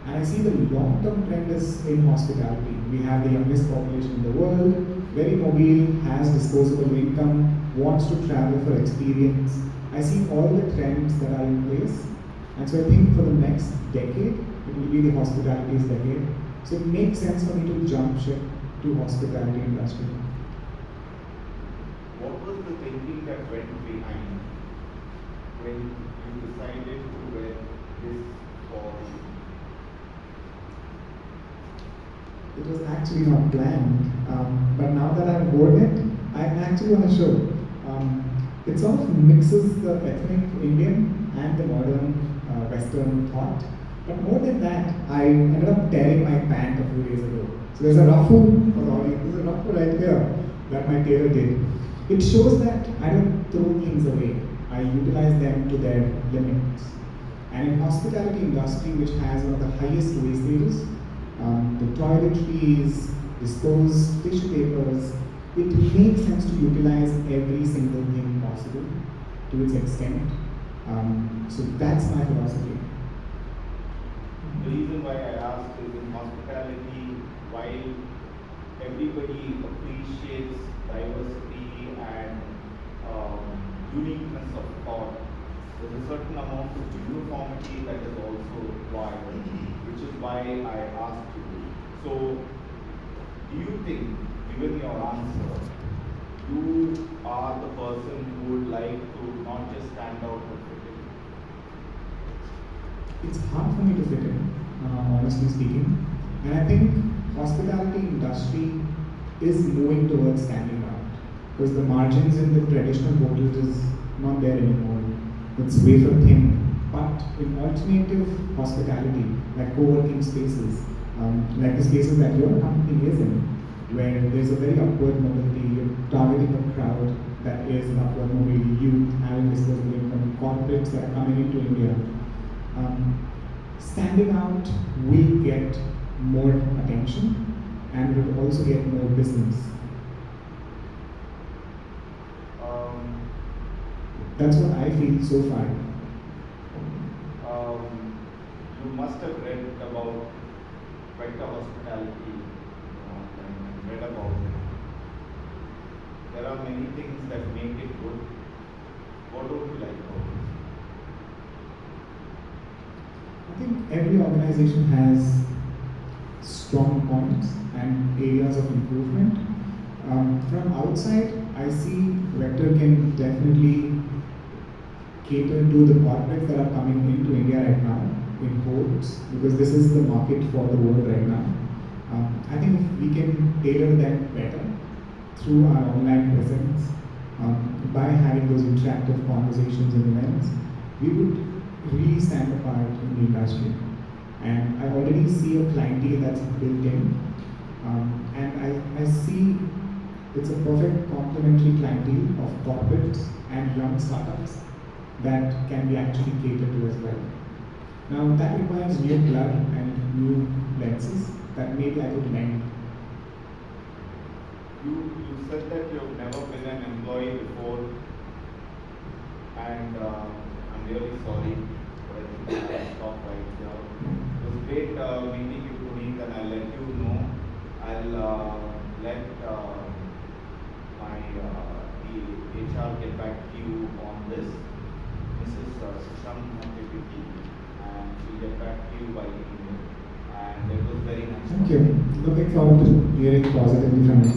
And I see the long-term trend is in hospitality. We have the youngest population in the world, very mobile, has disposable income, wants to travel for experience. I see all the trends that are in place. And so I think for the next decade, it will be the hospitality's decade. So it makes sense for me to jump ship to hospitality industry. What was the thinking that went behind when you decided to wear this for? It was actually not planned, but now that I've worn it, I actually want to show. It sort of mixes the ethnic Indian and the modern Western thought. But more than that, I ended up tearing my pant a few days ago. So there's a ruffle for the audience. There's a ruffle right here that my tailor did. It shows that I don't throw things away. I utilize them to their limits. And in hospitality industry, which has one of the highest wastages, the toiletries, disposed tissue papers, it makes sense to utilize every single thing possible to its extent. So that's my philosophy. The reason why I asked is in hospitality, while everybody appreciates diversity and uniqueness of thought, there's a certain amount of uniformity that is also required, which is why I asked you. So, do you think, given your answer, you are the person who would like to not just stand out but fit in? It's hard for me to fit in, honestly speaking. And I think hospitality industry is moving towards standing out because the margins in the traditional hotels is not there anymore. It's wafer thin. But in alternative hospitality, like co-working spaces, like the spaces that your company is in, where there's a very upward mobility, you're targeting a crowd that is an upward mobility, youth having disposable income, corporates that are coming into India. Standing out will get more attention and will also get more business. That's what I feel so far. You must have read about vector hospitality and read about it. There are many things that make it good. What would you like about it? I think every organization has strong points and areas of improvement. From outside, I see Vector can definitely cater to the corporates that are coming into India right now in hordes, because this is the market for the world right now. I think if we can tailor them better through our online presence, by having those interactive conversations and events, we would really stand apart in the industry. And I already see a clientele that's built in, and I see it's a perfect complementary clientele of corporates and young startups that can be actually catered to as well. Now that requires new blood and new lenses that maybe I could lend. You said that you've never been an employee before, and I'm really sorry, but I think I'll stop right here. It was great meeting you, Puneet, and I'll let you know. I'll let the HR get back to you on this. Mrs. Susham Nativiti, and we'll get back to you by email. And it was very nice. Thank you. Looking forward to hearing positively from you.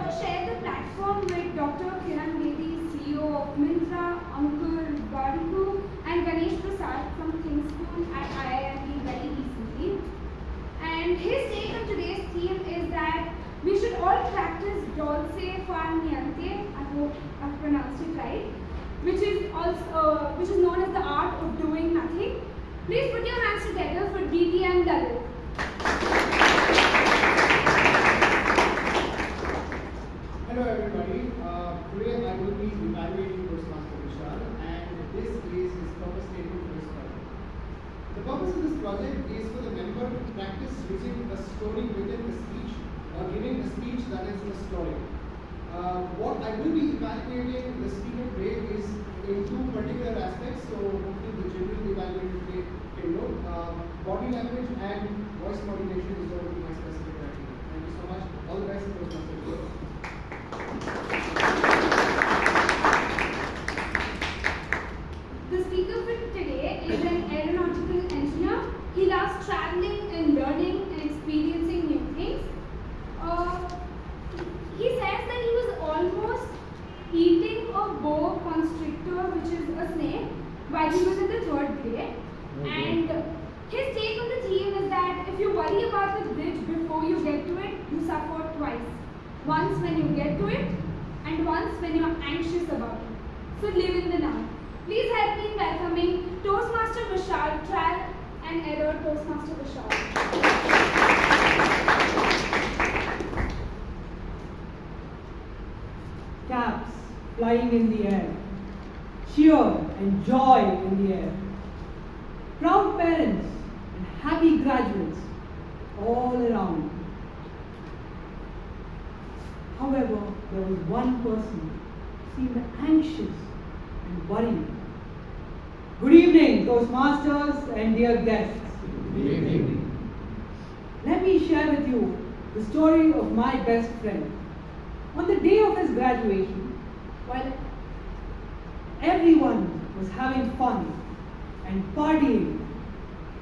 thought to share the platform with Dr. Kiran Bedi, CEO of Mintra, Ankur Badiku, and Ganesh Prasad from King School at IIM very recently. And his take on today's theme is that we should all practice dolce far niente, I hope I've pronounced it right, which is known as the art of doing nothing. Please put your hands together for DT and Lalit. Hello everybody. Today I will be evaluating Toastmaster Vishal, and this is his purpose statement for this project. The purpose of this project is for the member to practice using a story within the speech or giving a speech that is a story. What I will be evaluating the speaker today is in two particular aspects, so hopefully the general evaluator today can know. Body language and voice modulation is going to be my specific criteria. Thank you so much. All the best, Toastmaster Vishal. The speaker for today is an aeronautical engineer. He loves traveling and learning and experiencing new things. He says that he was almost eating a boa constrictor, which is a snake, while he was in the 3rd grade. And his take on the theme is that if you worry about the bridge before you get to it, you suffer twice. Once when you get to it, and once when you are anxious about it. So live in the now. Please help me in welcoming Toastmaster Vishal, trial and error Toastmaster Vishal. Caps flying in the air, cheer and joy in the air, proud parents and happy graduates all around. However, there was one person who seemed anxious and worried. Good evening, Toastmasters and dear guests. Good evening. Let me share with you the story of my best friend. On the day of his graduation, while everyone was having fun and partying,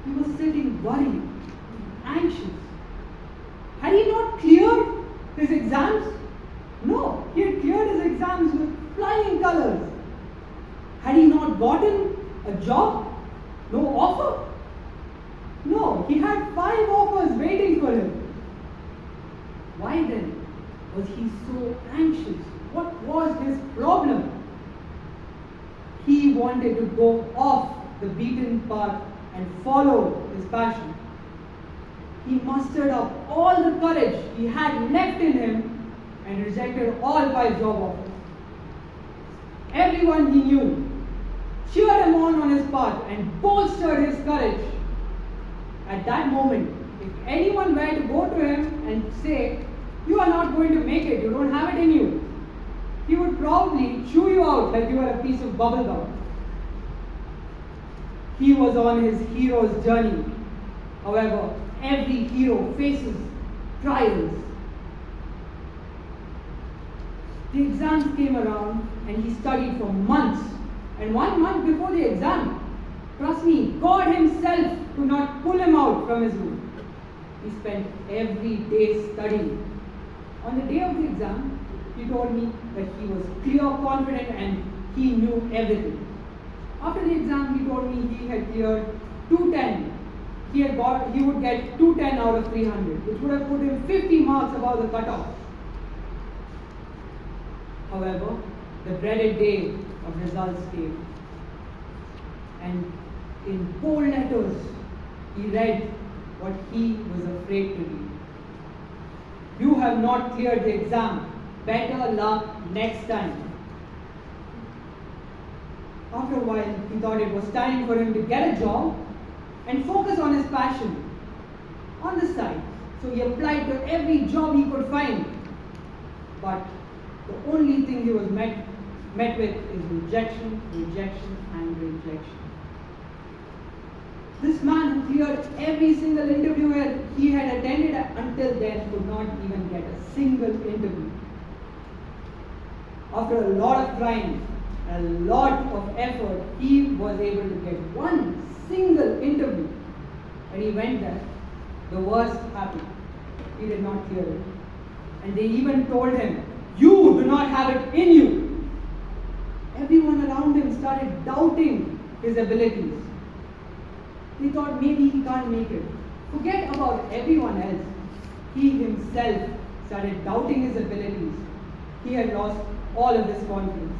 he was sitting worried, anxious. Had he not cleared his exams? No, he had cleared his exams with flying colors. Had he not gotten a job? No offer? No, he had 5 offers waiting for him. Why then was he so anxious? What was his problem? He wanted to go off the beaten path and follow his passion. He mustered up all the courage he had left in him and rejected all 5 job offers. Everyone he knew cheered him on his path and bolstered his courage. At that moment, if anyone were to go to him and say, "You are not going to make it, you don't have it in you," he would probably chew you out like you were a piece of bubble gum. He was on his hero's journey. However, every hero faces trials. The exams came around and he studied for months. And 1 month before the exam, trust me, God himself could not pull him out from his room. He spent every day studying. On the day of the exam, he told me that he was clear, confident, and he knew everything. After the exam, he told me he had cleared 210. He would get 210 out of 300, which would have put him 50 marks above the cutoff. However, the dreaded day of results came, and in bold letters, he read what he was afraid to read. "You have not cleared the exam. Better luck next time." After a while, he thought it was time for him to get a job and focus on his passion on the side. So he applied to every job he could find. But the only thing he was met with is rejection, rejection, and rejection. This man who cleared every single interview he had attended until then could not even get a single interview. After a lot of trying, a lot of effort, he was able to get one single interview. When he went there, the worst happened. He did not clear it. And they even told him You do not have it in you. Everyone around him started doubting his abilities. They thought maybe he can't make it. Forget about everyone else. He himself started doubting his abilities. He had lost all of his confidence.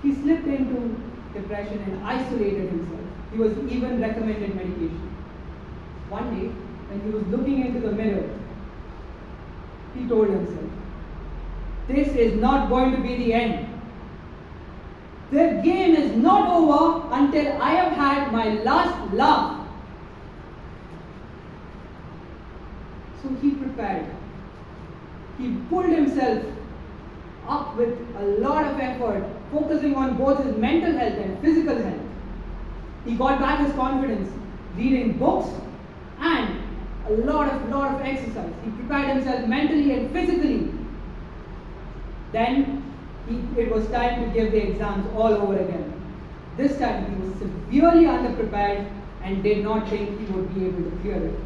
He slipped into depression and isolated himself. He was even recommended medication. One day, when he was looking into the mirror, he told himself, "This is not going to be the end. The game is not over until I have had my last laugh." So he prepared. He pulled himself up with a lot of effort, focusing on both his mental health and physical health. He got back his confidence, reading books and a lot of exercise. He prepared himself mentally and physically. Then it was time to give the exams all over again. This time he was severely underprepared and did not think he would be able to clear it.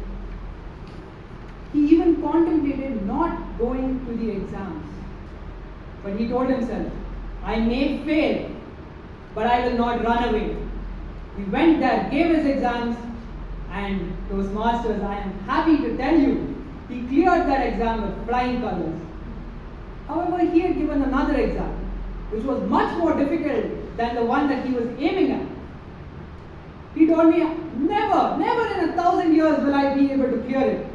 He even contemplated not going to the exams. But he told himself, "I may fail, but I will not run away." He went there, gave his exams, and Toastmasters, I am happy to tell you, he cleared that exam with flying colors. However, he had given another exam, which was much more difficult than the one that he was aiming at. He told me, never in 1,000 years will I be able to clear it.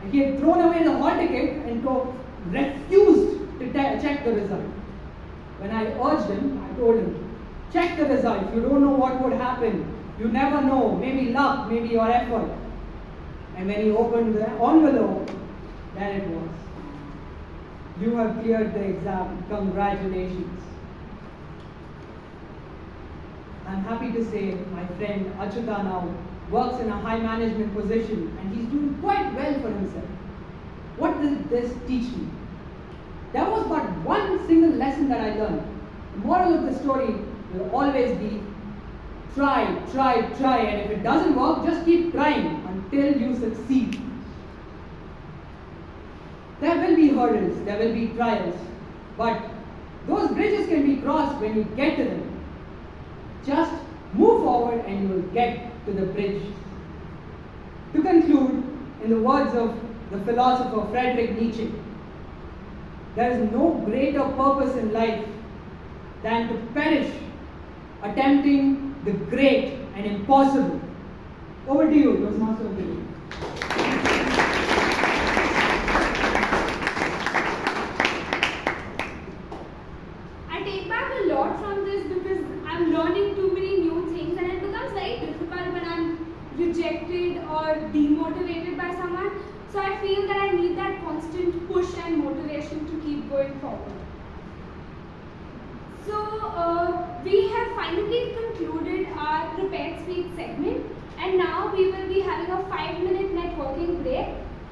And he had thrown away the hall ticket and refused to check the result. When I urged him, I told him, "Check the result. You don't know what would happen. You never know. Maybe luck, maybe your effort." And when he opened the envelope, there it was. "You have cleared the exam. Congratulations." I'm happy to say my friend Achyuta now works in a high management position and he's doing quite well for himself. What did this teach me? There was but one single lesson that I learned. The moral of the story will always be try, and if it doesn't work, just keep trying until you succeed. There will be hurdles, there will be trials, but those bridges can be crossed when you get to them. Just move forward and you will get to the bridge. To conclude, in the words of the philosopher Friedrich Nietzsche, there is no greater purpose in life than to perish attempting the great and impossible. Over to you, Toastmaster of the Day. I take back a lot from this because I'm learning too many new things and it becomes very difficult when I'm rejected or demotivated by someone. So I feel that I need that constant push and motivation to keep going forward. So we have finally concluded our prepared speech segment and now we will be having a 5-minute networking break.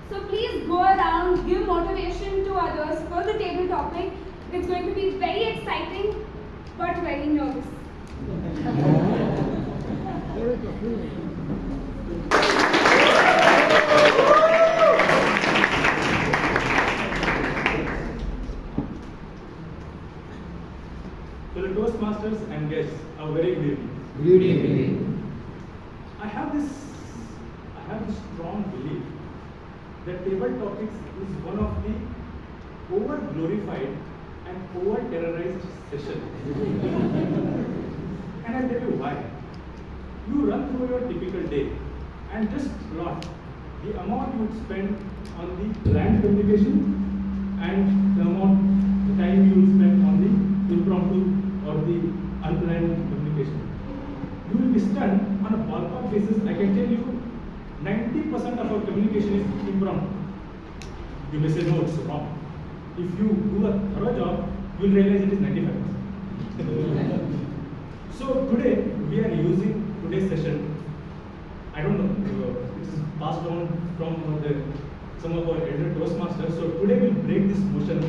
So please go around, give motivation to others for the table topic. It's going to be very exciting but very nervous. So the Toastmasters and guests, a very good evening. Good evening. I have this strong belief that table topics is one of the over glorified and over terrorized session. And I'll tell you why. You run through your typical day and just plot the amount you would spend on the planned communication and the time you will spend on the impromptu or the unplanned communication. You will be stunned on a ballpark basis. I can tell you 90% of our communication is impromptu. You may say no, it's wrong. If you do a thorough job, you will realize it is 95%. So today we are using today's session. I don't know, it is passed on from some of our elder Toastmasters. So today we'll break this motion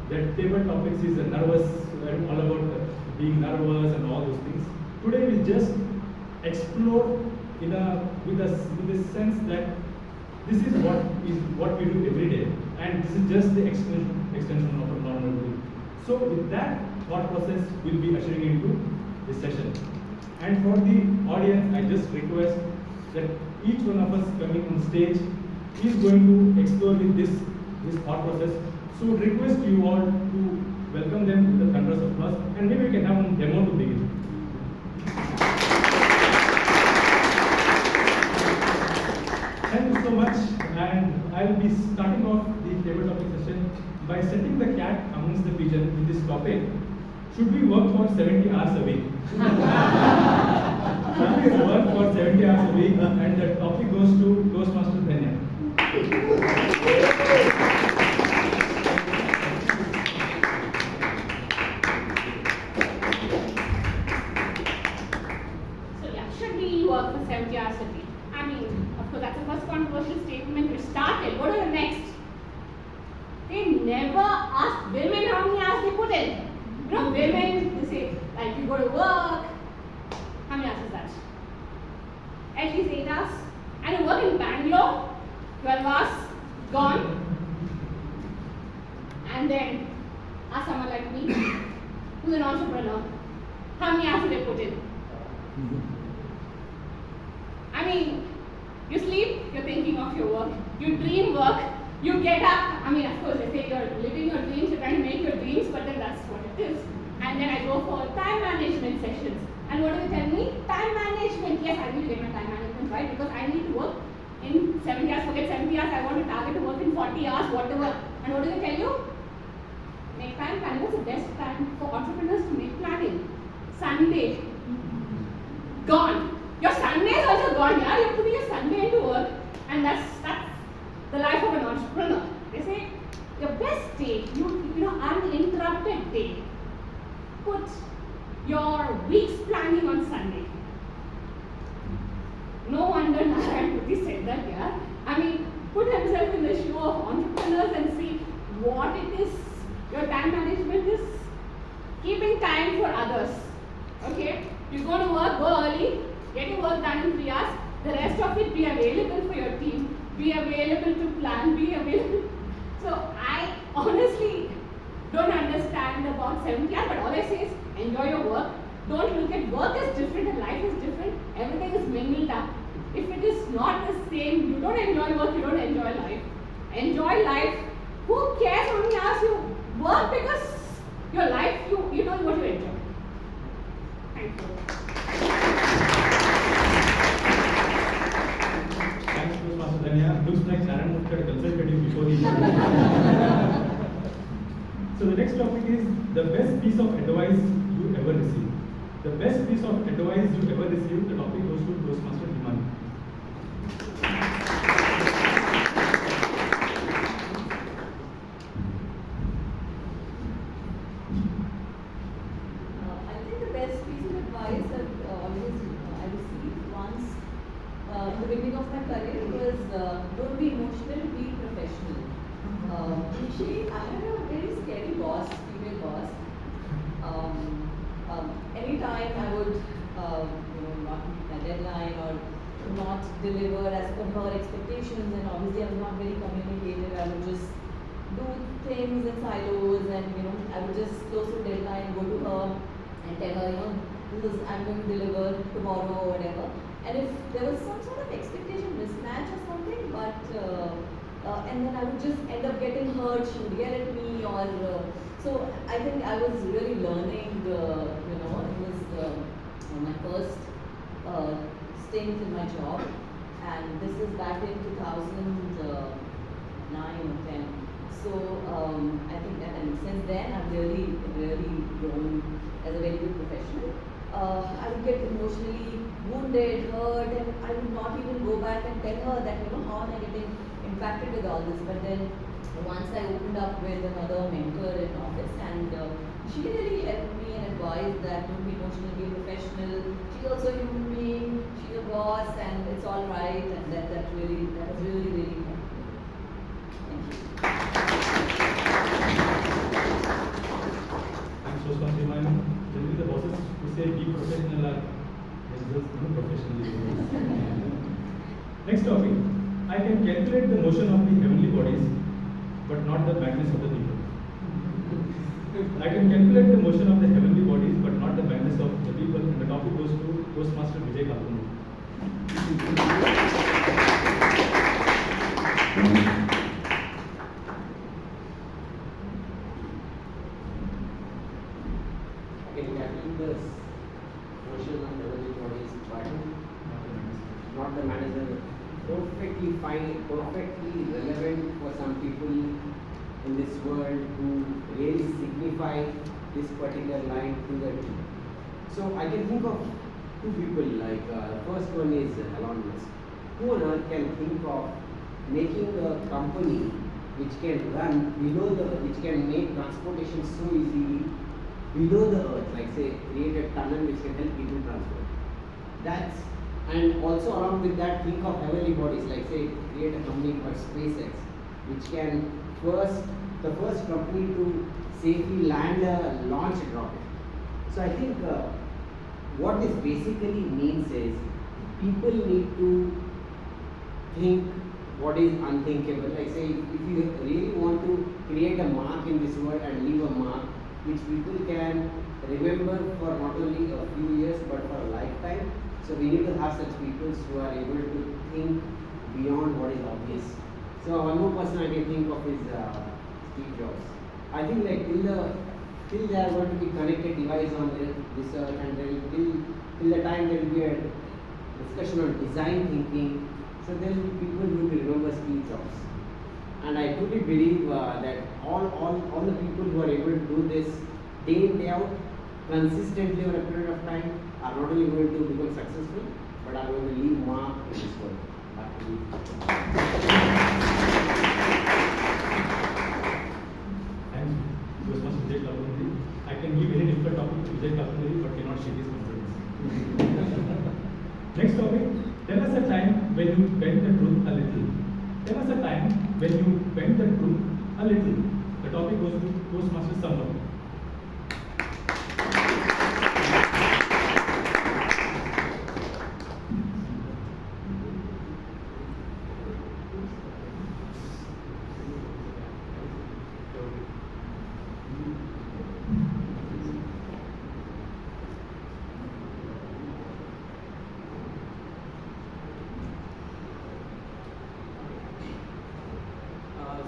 that table topics is nervous, all about being nervous and all those things. Today we'll just explore with a sense that this is what we do every day, and this is just the extension So with that thought process, we'll be ushering into this session. And for the audience, I just request that each one of us coming on stage is going to explore with this thought process. So would request you all to welcome them with the thunderous applause, and maybe we can have a demo to begin. Thank you so much, and I'll be starting off the table topic session by setting the cat amongst the pigeons with this topic. Should we work for 70 hours a week? Should we work for 70 hours a week? And the topic goes to Toastmaster Dhanya. So yeah, should we work for 70 hours a week? I mean, of course, that's the first controversial statement which started. What are the next? They never asked women how many hours they put in. You know, women, they say, like, you go to work. How many hours is that? At least 8 hours. And you work in Bangalore, 12 hours, gone. And then ask someone like me, who's an entrepreneur, how many hours do they put in? I mean, you sleep, you're thinking of your work. You dream work. You get up. I mean, of course, they say you're living your dreams, you're trying to make your dreams, but then that's what it is. And then I go for time management sessions. And what do they tell me? Time management. Yes, I need to get my time management right because I need to work in 70 hours. Forget 70 hours. I want to target to work in 40 hours, whatever. And what do they tell you? Make time planning. What's the best time for entrepreneurs to make planning? Sunday. Gone. Your Sunday is also gone. Yeah, you're putting your Sunday into work, and that's the life of an entrepreneur. They say your best day, you know, uninterrupted day. Put your week's planning on Sunday. No wonder Narayan Murthy said that, yeah. I mean, put himself in the shoe of entrepreneurs and see what it is. Your time management is keeping time for others. Okay? You go to work, go early, get your work done in 3 hours. The rest of it, be available for your team. Be available to plan, be available. So I honestly don't understand about 70 hours, but all I say is enjoy your work. Don't look at work as different and life is different. Everything is mingled up. If it is not the same, you don't enjoy work, you don't enjoy life. Enjoy life. Who cares how many hours you work because your life, you know what you enjoy. Thank you. Thanks, Toastmaster Dhanya. Looks like Narayan Murthy had consulted you before he So the next topic is the best piece of advice you ever received. The best piece of advice you ever received, the topic goes to Toastmaster Dhiman. I think the best piece of advice I received once in the beginning of my career was don't be emotional, be professional. Initially, I had a very scary boss, female boss. Anytime I would not meet my deadline or not deliver as per her expectations, and obviously I was not very communicative. I would just do things in silos, and I would just close the deadline, go to her and tell her, I'm going to deliver tomorrow or whatever. And if there was some sort of expectation mismatch or something, and then I would just end up getting hurt, she would yell at me, or so I think I was really learning, it was my first stint in my job, and this is back in 2009 or 10. So I think that, and since then I've really grown as a very good professional. I would get emotionally wounded, hurt, and I would not even go back and tell her that, how am I getting impacted with all this. But then once I opened up with another mentor in office, and she really helped me and advised that don't be emotional, be professional. She's also a human being, she's a boss, and it's all right, and that has really helped me. Thank you. Thanks, Toastmaster Dhiman. Generally, the bosses who say be professional are themselves professional. Next topic. I can calculate the motion of the heavenly bodies, but not the madness of the people. I can calculate the motion of the heavenly bodies, but not the madness of the people. And the topic goes to Toastmaster Vijay Kalpana. Can you calculate the motion of heavenly bodies, but not the manager? Perfectly fine, perfectly relevant for some people in this world who really signify this particular line to the T. So I can think of two people, like first one is Elon Musk. Who on earth can think of making a company which can run below the, which can make transportation so easily below the earth, like say create a tunnel which can help people transport. That's, and also along with that, think of heavenly bodies, like say create a company called SpaceX, which can the first company to safely land a launched rocket. So I think what this basically means is people need to think what is unthinkable. Like say, if you really want to create a mark in this world and leave a mark which people can remember for not only a few years but for a lifetime, so we need to have such people who are able to think beyond what is obvious. So one more person I can think of is Steve Jobs. I think like till there are going to be connected device on this earth, and till the time there will be a discussion on design thinking, so there will be people who will remember Steve Jobs. And I truly believe that all the people who are able to do this day in day out consistently over a period of time are not only going to become successful but are going to leave mark in this world. Back to you. Thanks, Toastmaster Vijay Kalpana. I can give any difficult topic to Vijay Kalpana but cannot shake his confidence. Next topic, tell us a time when you bend the truth a little. Tell us a time when you bend the truth a little. The topic goes to Toastmaster Sambal.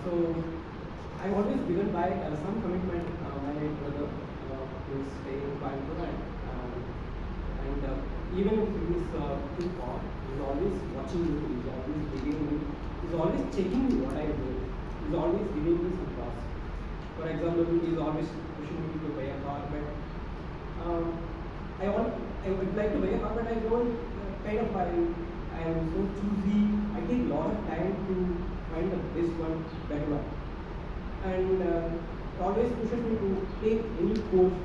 So I've always given by some commitment. My brother who is staying in Bangalore, and even if he is too far, he's always watching me, he's always giving me, he's always checking me what I do, he's always giving me some tasks. For example, he's always pushing me to buy a car, but I would like to buy a car, but I don't I am so choosy. I take a lot of time to find the best one, better one, and always pushes me to take any course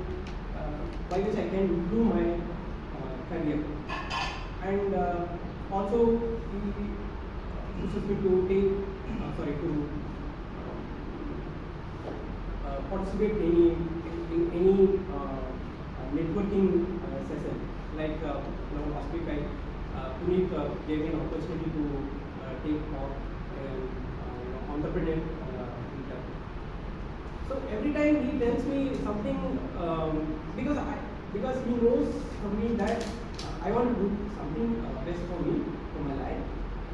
by which I can improve my career, and also he pushes me to take participate in any networking session, like last week Puneet gave me an opportunity to take talk entrepreneur meetup. So every time he tells me something, because he knows from me that I want to do something best for me, for my life,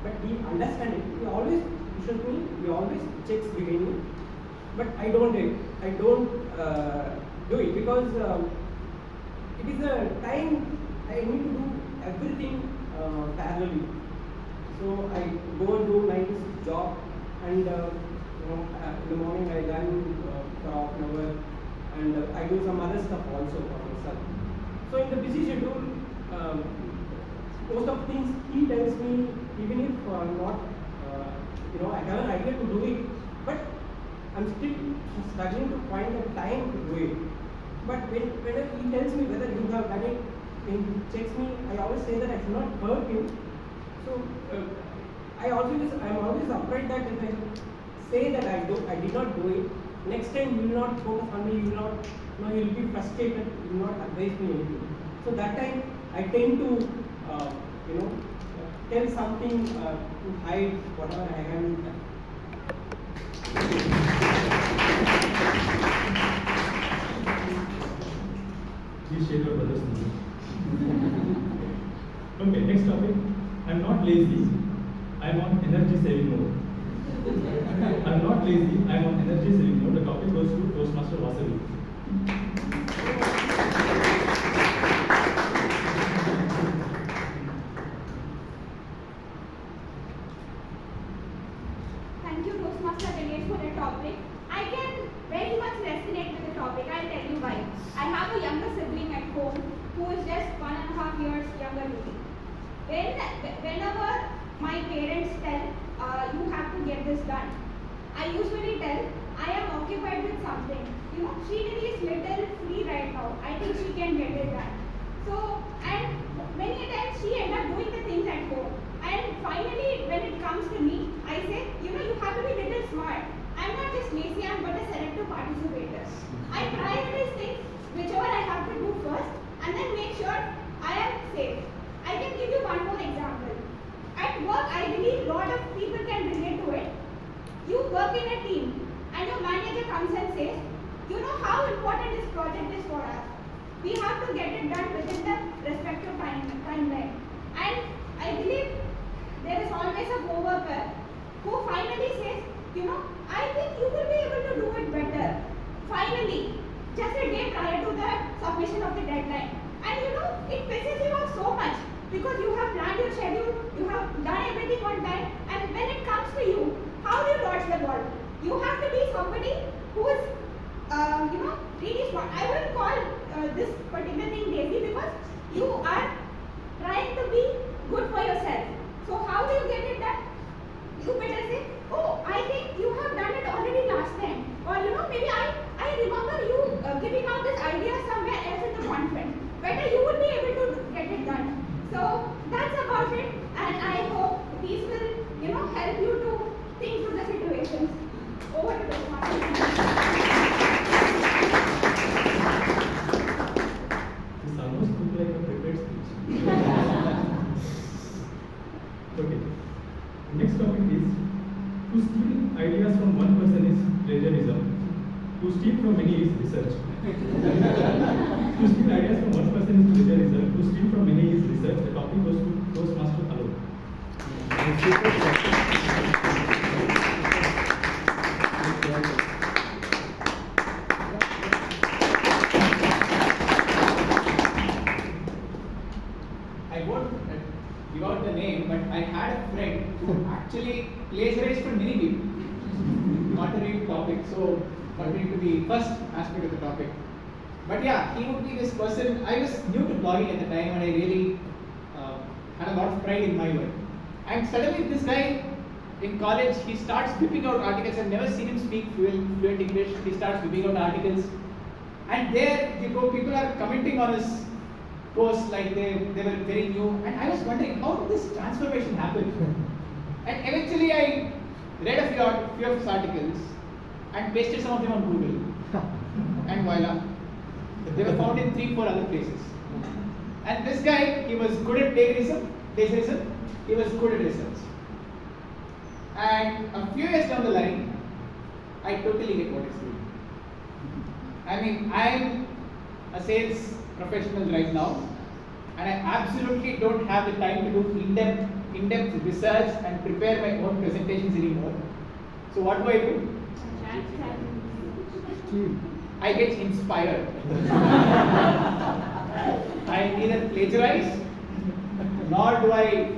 but he understands it. He always pushes me, he always checks behind me, but I don't do it because it is a time I need to do everything parallelly. So I go and do 9 to 6 job, and in the morning I run for half an hour, and I do some other stuff also for myself. So in the busy schedule, most of things he tells me, even if not, I have an idea to do it, but I'm still struggling to find the time to do it. But whenever he tells me whether you have done it, when he checks me, I always say that I should not hurt him. So I'm always afraid that if I say that I did not do it, next time you will not focus on me, you will be frustrated, you will not advise me anything. So that time I tend to tell something to hide whatever I haven't done. not lazy, I am on energy saving mode. I am not lazy, I am on energy saving mode. The topic goes to Toastmaster Vasavi. Thank you, Toastmaster Ganesh, for the topic. I can very much resonate with the topic. I'll tell you why. I have a younger sibling at home who is just 1.5 years younger than me. Whenever my parents tell, you have to get this done, I usually tell, I am occupied with something. You know, Srinidhi is little free right now. I think she can get it done. So, and many times she ends up doing the things at home. And finally, when it comes to me, I say, you know, you have to be little smart. I'm not just lazy, I'm but a selective participator. I prioritize things, whichever I have to do first, and then make sure I am safe. I can give you one more example. At work, I believe a lot of people can relate to it. You work in a team, and your manager comes and says, you know how important this project is for us. We have to get it done within the respective timeline. And I believe there is always a co-worker who finally says, you know, I think you will be able to do it better. Finally, just a day prior to the submission of the deadline. And you know, it pisses you off so much because you have planned your schedule, you have done everything on time, and when it comes to you, how do you dodge the ball? You have to be somebody who is, you know, really smart. I wouldn't call this particular thing lazy because you are trying to be good for yourself. So how do you get it done? You better say, oh, I think you have done it already last time. Or you know, maybe I remember you giving out this idea somewhere else in the conference. Better you would be able to get it done. So that's about it, and I hope these will, you know, help you to think through the situations. Over to the This almost looked like a prepared speech. Okay. Next topic is, to steal ideas from one person is plagiarism. To steal from many is research. To steal ideas from one person is plagiarism. To steal from many is research. The topic goes to Toastmaster alone. I won't give out the name, but I had a friend who actually plagiarized from many people. Not a real topic, so coming to the first aspect of the topic. But yeah, he would be this person. I was new to blogging at the time, and I really had a lot of pride in my work. And suddenly, this guy in college, he starts whipping out articles. I've never seen him speak fluent English. He starts whipping out articles, and there you go. People are commenting on his posts like they were very new. And I was wondering, how did this transformation happen? And eventually, I read a few of his articles and pasted some of them on Google. And voila, they were found in 3-4 other places. And this guy, he was good at plagiarism, he was good at research. And a few years down the line, I totally get what he's doing. I mean, I'm a sales professional right now, and I absolutely don't have the time to do in-depth research and prepare my own presentations anymore. So what do? I get inspired. I neither plagiarize nor do I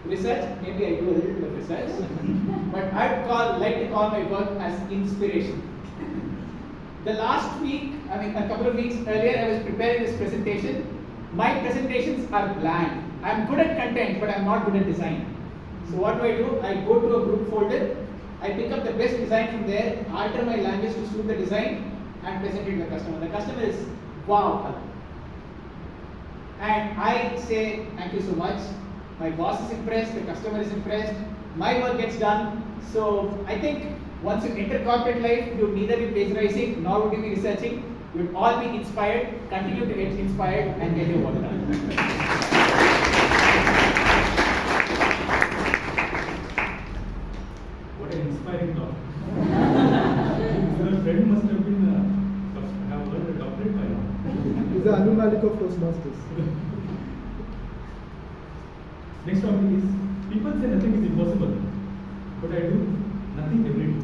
research. Maybe I do a little bit of research, but I'd like to call my work as inspiration. The last week, a couple of weeks earlier, I was preparing this presentation. My presentations are bland. I'm good at content, but I'm not good at design. So what do? I go to a group folder, I pick up the best design from there, alter my language to suit the design, and present it to the customer. The customer is, wow. And I say, thank you so much. My boss is impressed, the customer is impressed, my work gets done. So I think once you enter corporate life, you would neither be plagiarizing nor would you be researching. You would all be inspired, continue to get inspired, and get your work done. What an inspiring talk. Your friend must have been have earned a doctorate by now. He's the Anu Malik of Toastmasters. Next topic is People say nothing is impossible, but I do nothing every day.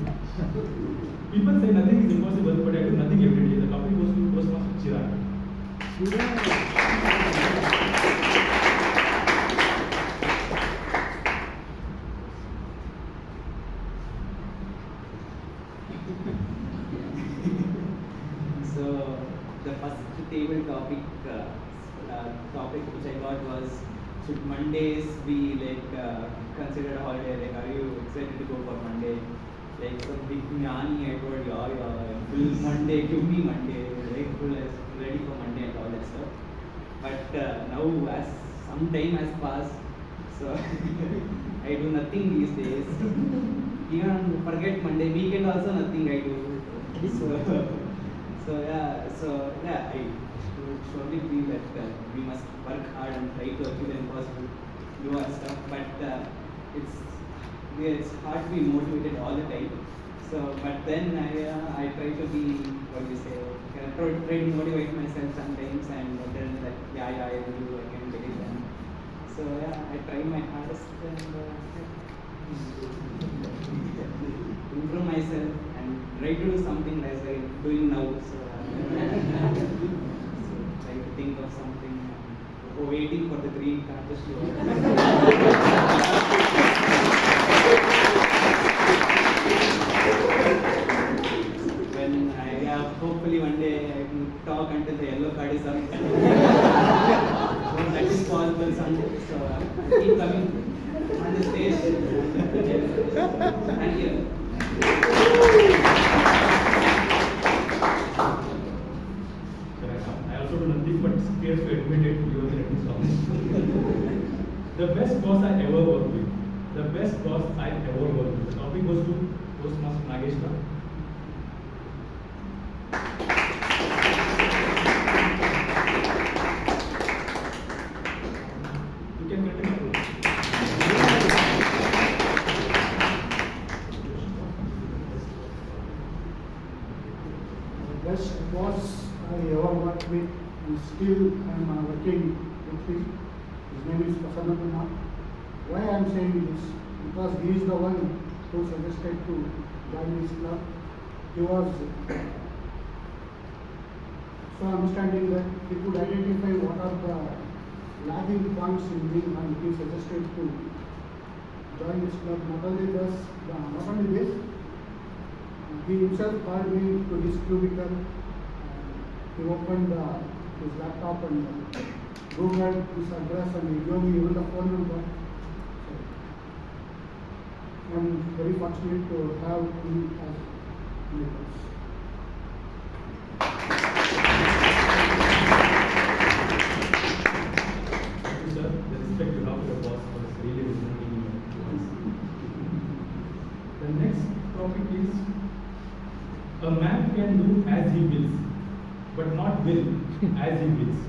People say nothing is impossible, but I do nothing every day. The topic goes to Toastmaster Chirag. So the first table topic which I got was, should Mondays be considered a holiday? Like, are you excited to go for Monday? Like some big gnani, I told you, full Monday, give me Monday, like full as ready for Monday and all that stuff. But now as some time has passed, so I do nothing these days. Even forget Monday, weekend also nothing I do. So yeah, I strongly believe that we must work hard and try to achieve the impossible, do our stuff. But it's hard to be motivated all the time. So, but then I try to be, what do you say, try to motivate myself sometimes and tell me that I will do, I can get it done. So yeah, I try my hardest and improve myself and try to do something as I'm doing now. So, so try to think of something, waiting for the green card to show. Hopefully one day I can talk until the yellow card is up. So that is possible someday. So keep coming on the stage. Thank you. I also do nothing but scared to admit it. You are the The best boss I ever worked with. The best boss I ever worked with. The topic goes to Toastmaster Nagesh. You can continue. The best boss I ever worked with, and still I am working with him. His name is Prasanna Kumar. Why I am saying this? Because he is the one who suggested to join this club. He was so understanding that he could identify what are the lagging points in me, and he suggested to join this club. Not only this, he himself called me to his cubicle. He opened his laptop and Googled his address and he gave me even the phone number. So I'm very fortunate to have him as my boss. Thank you, sir. The respect you have for your boss was really resonating in your voice. The next topic is, a man can do as he wills, but not will as he wills.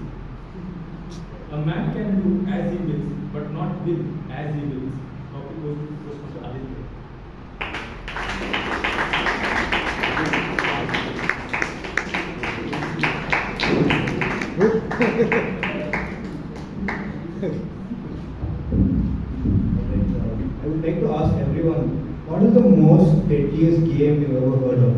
A man can do as he wills, but not will as he wills. Topic goes to Toastmaster Aditya. I would like to ask everyone, what is the most deadliest game you've ever heard of?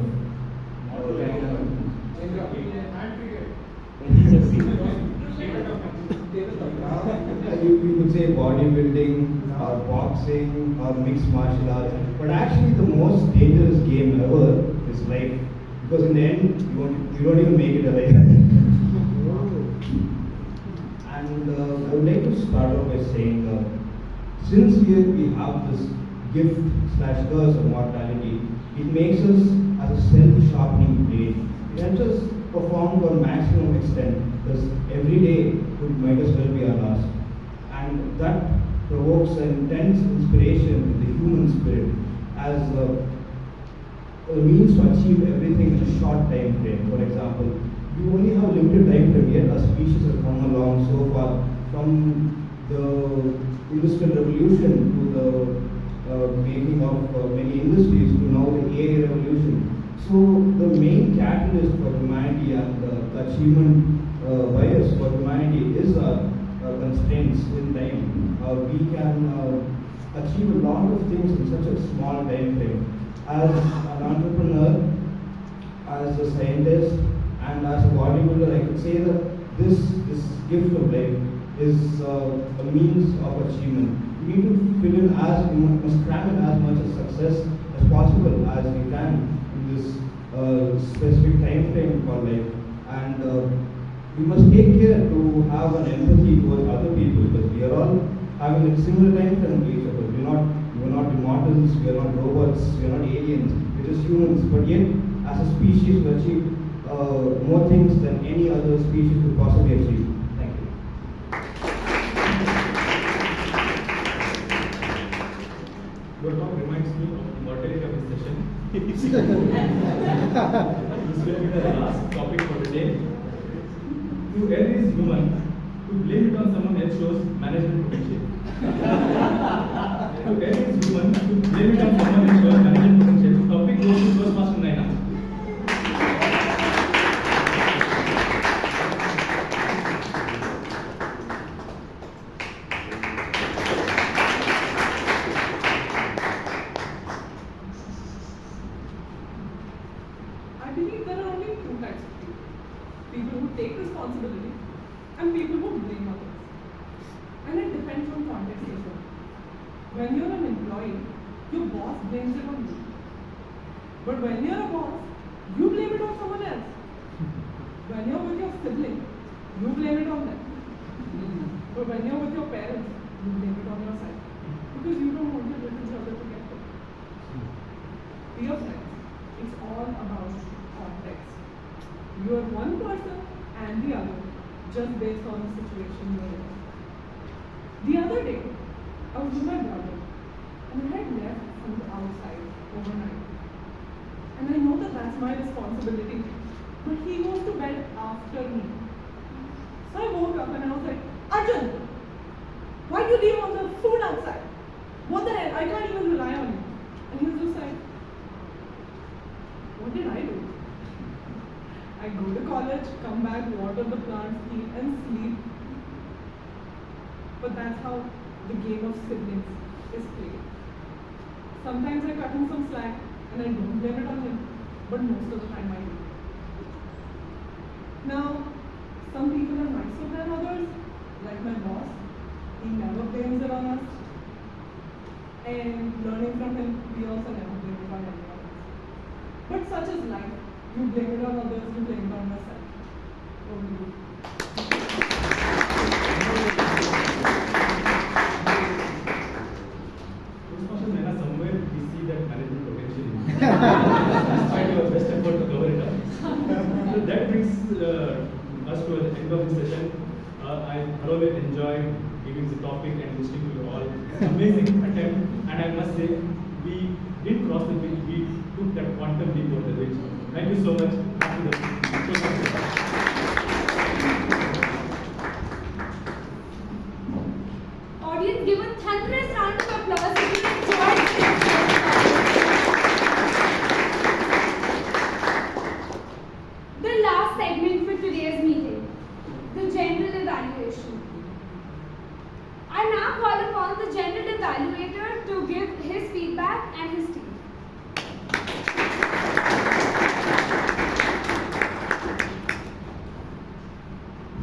You could say bodybuilding or boxing or mixed martial arts, but actually the most dangerous game ever is life, because in the end you don't even make it alive. And I would like to start off by saying, since we have this gift / curse of mortality, it makes us as a self-sharpening blade. It helps us perform to our maximum extent, because every day might as well be our last. And that provokes an intense inspiration in the human spirit as a means to achieve everything in a short time frame. For example, we only have a limited time frame, yet our species have come along so far, from the industrial revolution to the making of many industries to now the AI revolution. So the main catalyst for humanity and the achievement bias for humanity is our constraints in time. We can achieve a lot of things in such a small time frame. As an entrepreneur, as a scientist, and as a bodybuilder, I could say that this gift of life is a means of achievement. We need to fill in we must cram in as much of success as possible as we can in this specific time frame called life. And we must take care to have an empathy towards other people, because we are all having a similar time frame to each other. We're not immortals, we are not robots, we are not aliens, we're just humans. But yet, as a species, we achieve more things than any other species could possibly achieve. Thank you. Your talk reminds me of the mortality of this session. This will be the last topic for the day. To err is human. To blame it on someone else shows management potential. To err is human. To blame it on someone else shows management potential. Topic goes to Toastmaster Naina. I believe there are only two types of people. People who take responsibility and people who blame others. And it depends on context as well. When you're an employee, your boss blames it on you. But when you're a boss, you blame it on someone else. When you're with your sibling, you blame it on them. But when you're with your parents, you blame it on yourself. Because you don't want your little brother to get hurt. Dear friends, it's all about context. You are one person and the other, just based on the situation you're in. The other day, I was with my brother, and I had left from the outside overnight. And I know that that's my responsibility, but he goes to bed after me. So I woke up and I was like, Arjun, why do you leave all the food outside? What the hell? I can't even rely on you. And he was just like, what did I do? I go to college, come back, water the plants, eat and sleep. But that's how the game of siblings is played. Sometimes I cut him some slack and I don't blame it on him, but most of the time I do. Now, some people are nicer than others, like my boss. He never blames it on us. And learning from him, we also never blame it on anyone else. But such is life. You blame it on others, you blame it on yourself. Over to you. Toastmaster Naina, somewhere we see that management potential in you. Despite your best effort to cover it up. So that brings us to the end of this session. I thoroughly enjoyed giving the topic and listening to you all. Amazing attempt, and I must say, we didn't cross the bridge, we took that quantum leap over the bridge. Thank you so much. Audience, give a thunderous round of applause if you enjoyed this. The last segment for today's meeting, the general evaluation. I now call upon the general evaluator to give his feedback and his team.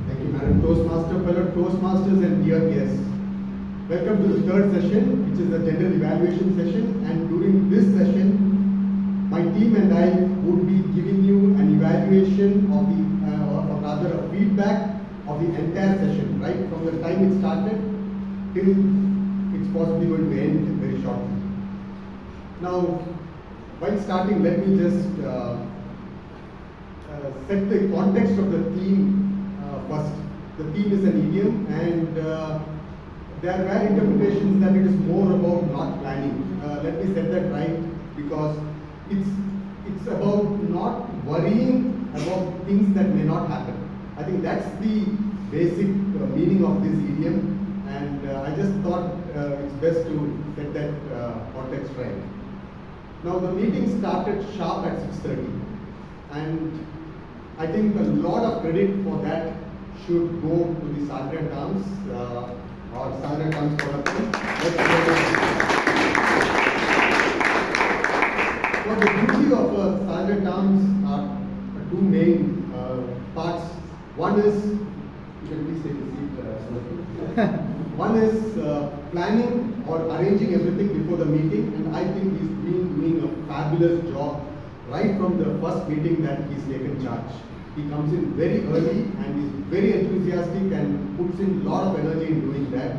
Thank you, Madam Toastmaster, fellow Toastmasters and dear guests. Welcome to the third session, which is the general evaluation session. And during this session, my team and I would be giving you an evaluation of or rather a feedback of the entire session, right? From the time it started till it's possibly going to end very shortly. Now, while starting, let me just set the context of the theme first. The theme is an idiom, and there were interpretations that it is more about not planning. Let me set that right, because it's about not worrying about things that may not happen. I think that's the basic meaning of this idiom, and I just thought it's best to set that context right. Now the meeting started sharp at 6:30, and I think a lot of credit for that should go to the sergeant at arms or Sandra Comes Production. So the beauty of Sandra Comes are two main parts. One is, you can please take a seat, one is planning or arranging everything before the meeting, and I think he's been doing a fabulous job right from the first meeting that he's taken charge. He comes in very early and is very enthusiastic and puts in a lot of energy in doing that.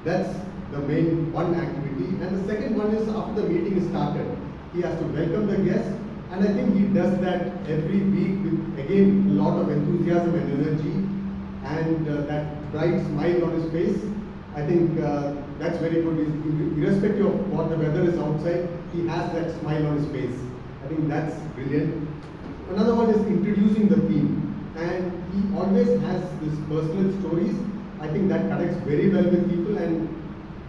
That's the main one activity. And the second one is after the meeting is started, he has to welcome the guests, and I think he does that every week with, again, a lot of enthusiasm and energy, and that bright smile on his face. I think that's very good. Irrespective of what the weather is outside, he has that smile on his face. I think that's brilliant. Another one is introducing the theme, and he always has these personal stories. I think that connects very well with people, and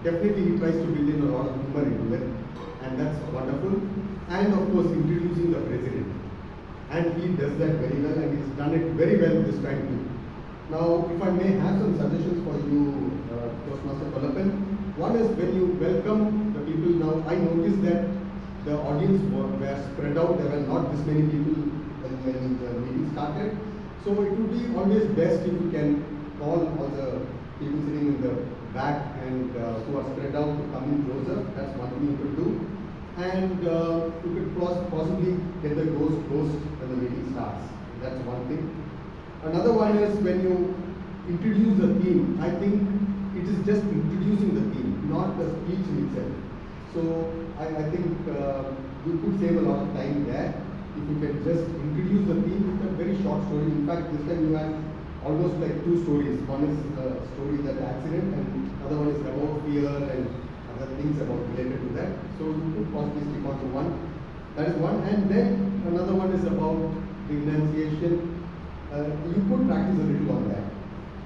definitely he tries to build in a lot of humor into it, and that's wonderful. And of course, introducing the president, and he does that very well, and he's done it very well this time too. Now, if I may have some suggestions for you, Toastmaster Palapan. One is when you welcome the people. Now, I noticed that the audience were spread out. There were not this many people when the meeting started. So it would be always best if you can call all the people sitting in the back and who are spread out to come in closer. That's one thing you could do. And you could possibly get the ghost when the meeting starts. That's one thing. Another one is when you introduce the theme. I think it is just introducing the theme, not the speech in itself. So I think you could save a lot of time there if you can just introduce the theme with a very short story. In fact, this time you have almost like two stories. One is the story of the accident, and other one is about fear and other things about related to that. So you could possibly stick on to one. That is one. And then another one is about the enunciation. You could practice a little on that,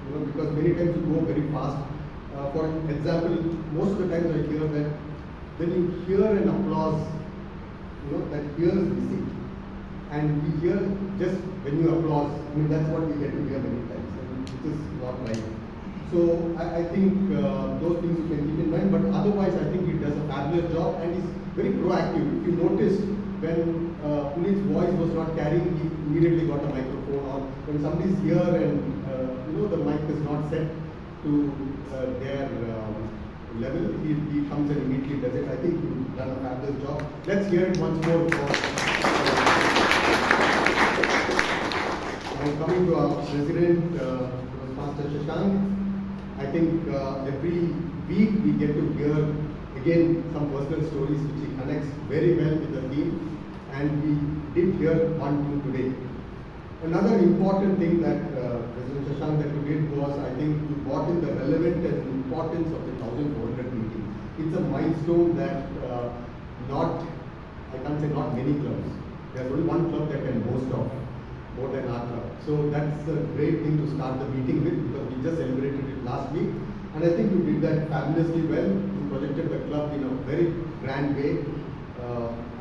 because many times you go very fast. For example, most of the times I hear that when you hear an applause, that ear is missing, and we hear just when you applause. I mean, that's what we get to hear many times, and it is not right. So I think those things you can keep in mind. But otherwise, I think he does a fabulous job, and he's very proactive. If you noticed, when Punit's voice was not carrying, he immediately got a microphone. Or when somebody's here and the mic is not set to their level, he comes and immediately does it. I think you've done a fabulous job. Let's hear it once more. Now coming to our president, Toastmaster Shashank, I think every week we get to hear again some personal stories which he connects very well with the theme, and we did hear one today. Another important thing that President Shashank that you did was, I think, you brought in the relevant and importance of the 1400 meeting. It's a milestone that I can't say not many clubs. There's only one club that can boast of more than our club. So that's a great thing to start the meeting with, because we just celebrated it last week. And I think you did that fabulously well. You projected the club in a very grand way.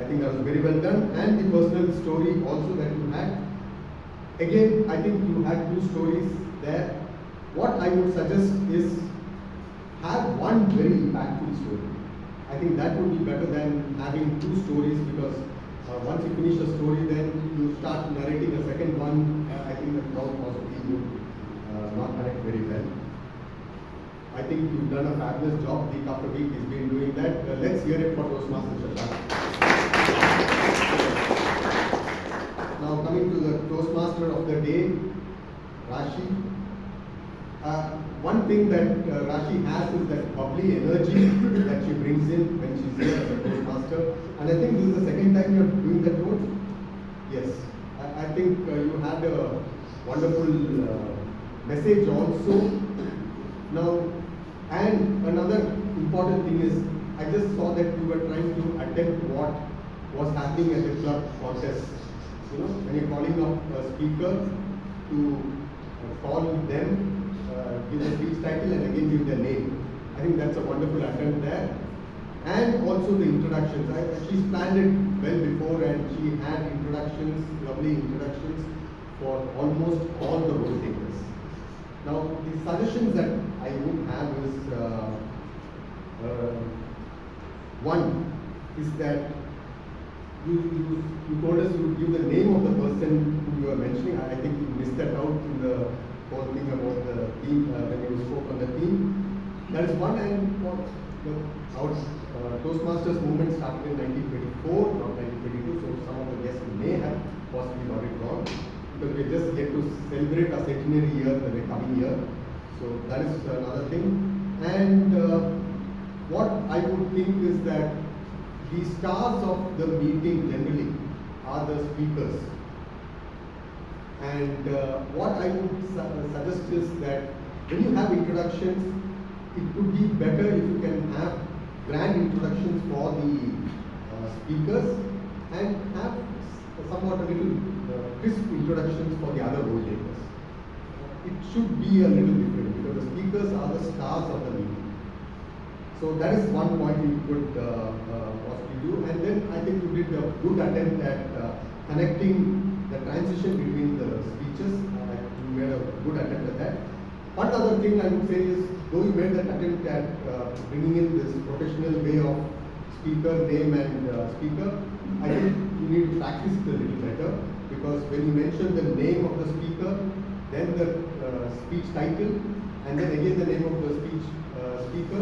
I think that was very well done. And the personal story also that you had. Again, I think you had two stories there. What I would suggest is have one very impactful story. I think that would be better than having two stories, because once you finish a story, then you start narrating a second one. I think the crowd possibly would not connect very well. I think you've done a fabulous job. Week after week he's been doing that. Let's hear it for Toastmaster Shashank. Now coming to the Toastmaster of the day, Rashi. One thing that Rashi has is that bubbly energy that she brings in when she's here as a Toastmaster. And I think this is the second time you're doing that role. Yes. I think you had a wonderful message also. Now, and another important thing is, I just saw that you were trying to attempt what was happening at the club contest. When you're calling up a speaker to call them, give the speech title and again give their name. I think that's a wonderful attempt there. And also the introductions. She's planned it well before, and she had introductions, lovely introductions for almost all the role takers. Now, the suggestions that I would have is one is that you told us you would give the name of the person who you are mentioning. I think you missed that out in the whole thing about the theme when you spoke on the theme. That is one, and our Toastmasters movement started in 1924, not 1922, so some of the guests may have possibly got it wrong, because we just get to celebrate our centenary year the coming year. So that is another thing. And what I would think is that the stars of the meeting generally are the speakers. And what I would suggest is that when you have introductions, it would be better if you can have grand introductions for the speakers and have somewhat a little crisp introductions for the other role takers. It should be a little different because the speakers are the stars of the meeting. So that is one point you could possibly do. And then I think you did a good attempt at connecting the transition between the speeches. You made a good attempt at that. One other thing I would say is, though you made that attempt at bringing in this professional way of speaker, name and speaker, I think you need to practice it a little better, because when you mention the name of the speaker, then the speech title, and then again the name of the speaker,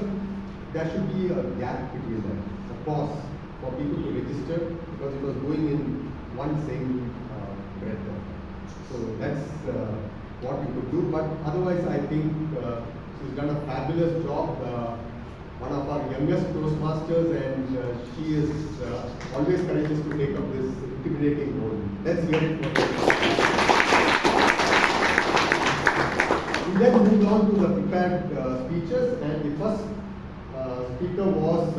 there should be a gap between them, a pause for people to register, because it was going in one same breath. So that's what you could do, but otherwise I think she's done a fabulous job. One of our youngest Toastmasters, and she is always courageous to take up this intimidating role. Let's hear it for her. We then moved on to the prepared speeches, and the first speaker was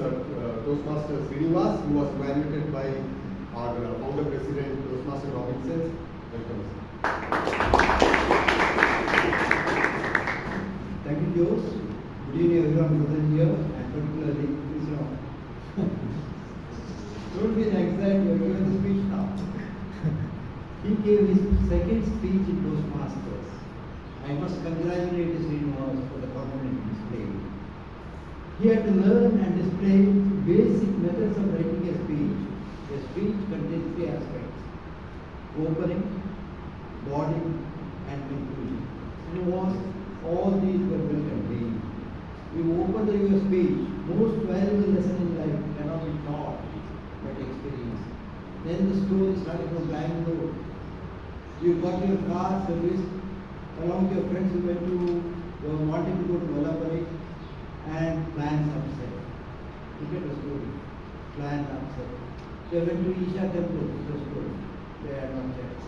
Toastmaster Srinivas, who was evaluated by our founder president, Toastmaster Robinson. Welcome. Thank you, Jose. Good evening, everyone present here, and particularly this round. Don't be anxiety, you're giving the speech now. He gave his second speech in Toastmasters. I must congratulate Srinivas for the confidence displayed. He had to learn and display basic methods of writing a speech. A speech contains three aspects: opening, body, and conclusion. And all these were well contained. We opened your speech. Most valuable lesson in life cannot be taught but experienced. Then the story started from Bangalore. You got your car serviced. Along with your friends, you were wanting to go to Vallabhari, and plans upset. Look at the story. Plans upset. They went to Isha temple, it was good. They had not checked.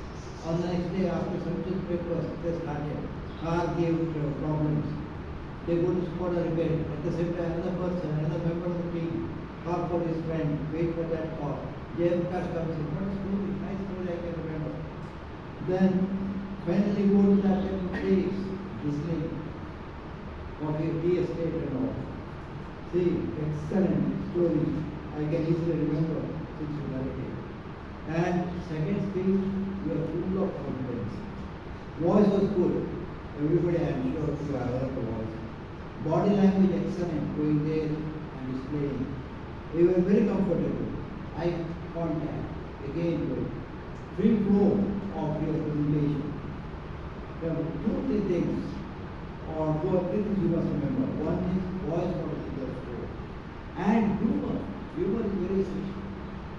On the next day, after some breakfast, they started. Car gave problems. They go to spot a repair. At the same time, another member of the team, call for his friend, wait for that call. J.M. Cash comes in. What a story, nice story, I can remember. Then, finally go to that place, listening of your tea estate and all. See, excellent story. I can easily remember since you narrated. And second speech, you are full of confidence. Voice was good. Everybody, I am sure, you are aware of the voice. Body language excellent, going there and displaying. You were very comfortable. Eye contact, again good. Free flow of your presentation. There are two, three things, or two or three things you must remember. One is voice for the flow. And humor. Humor is very essential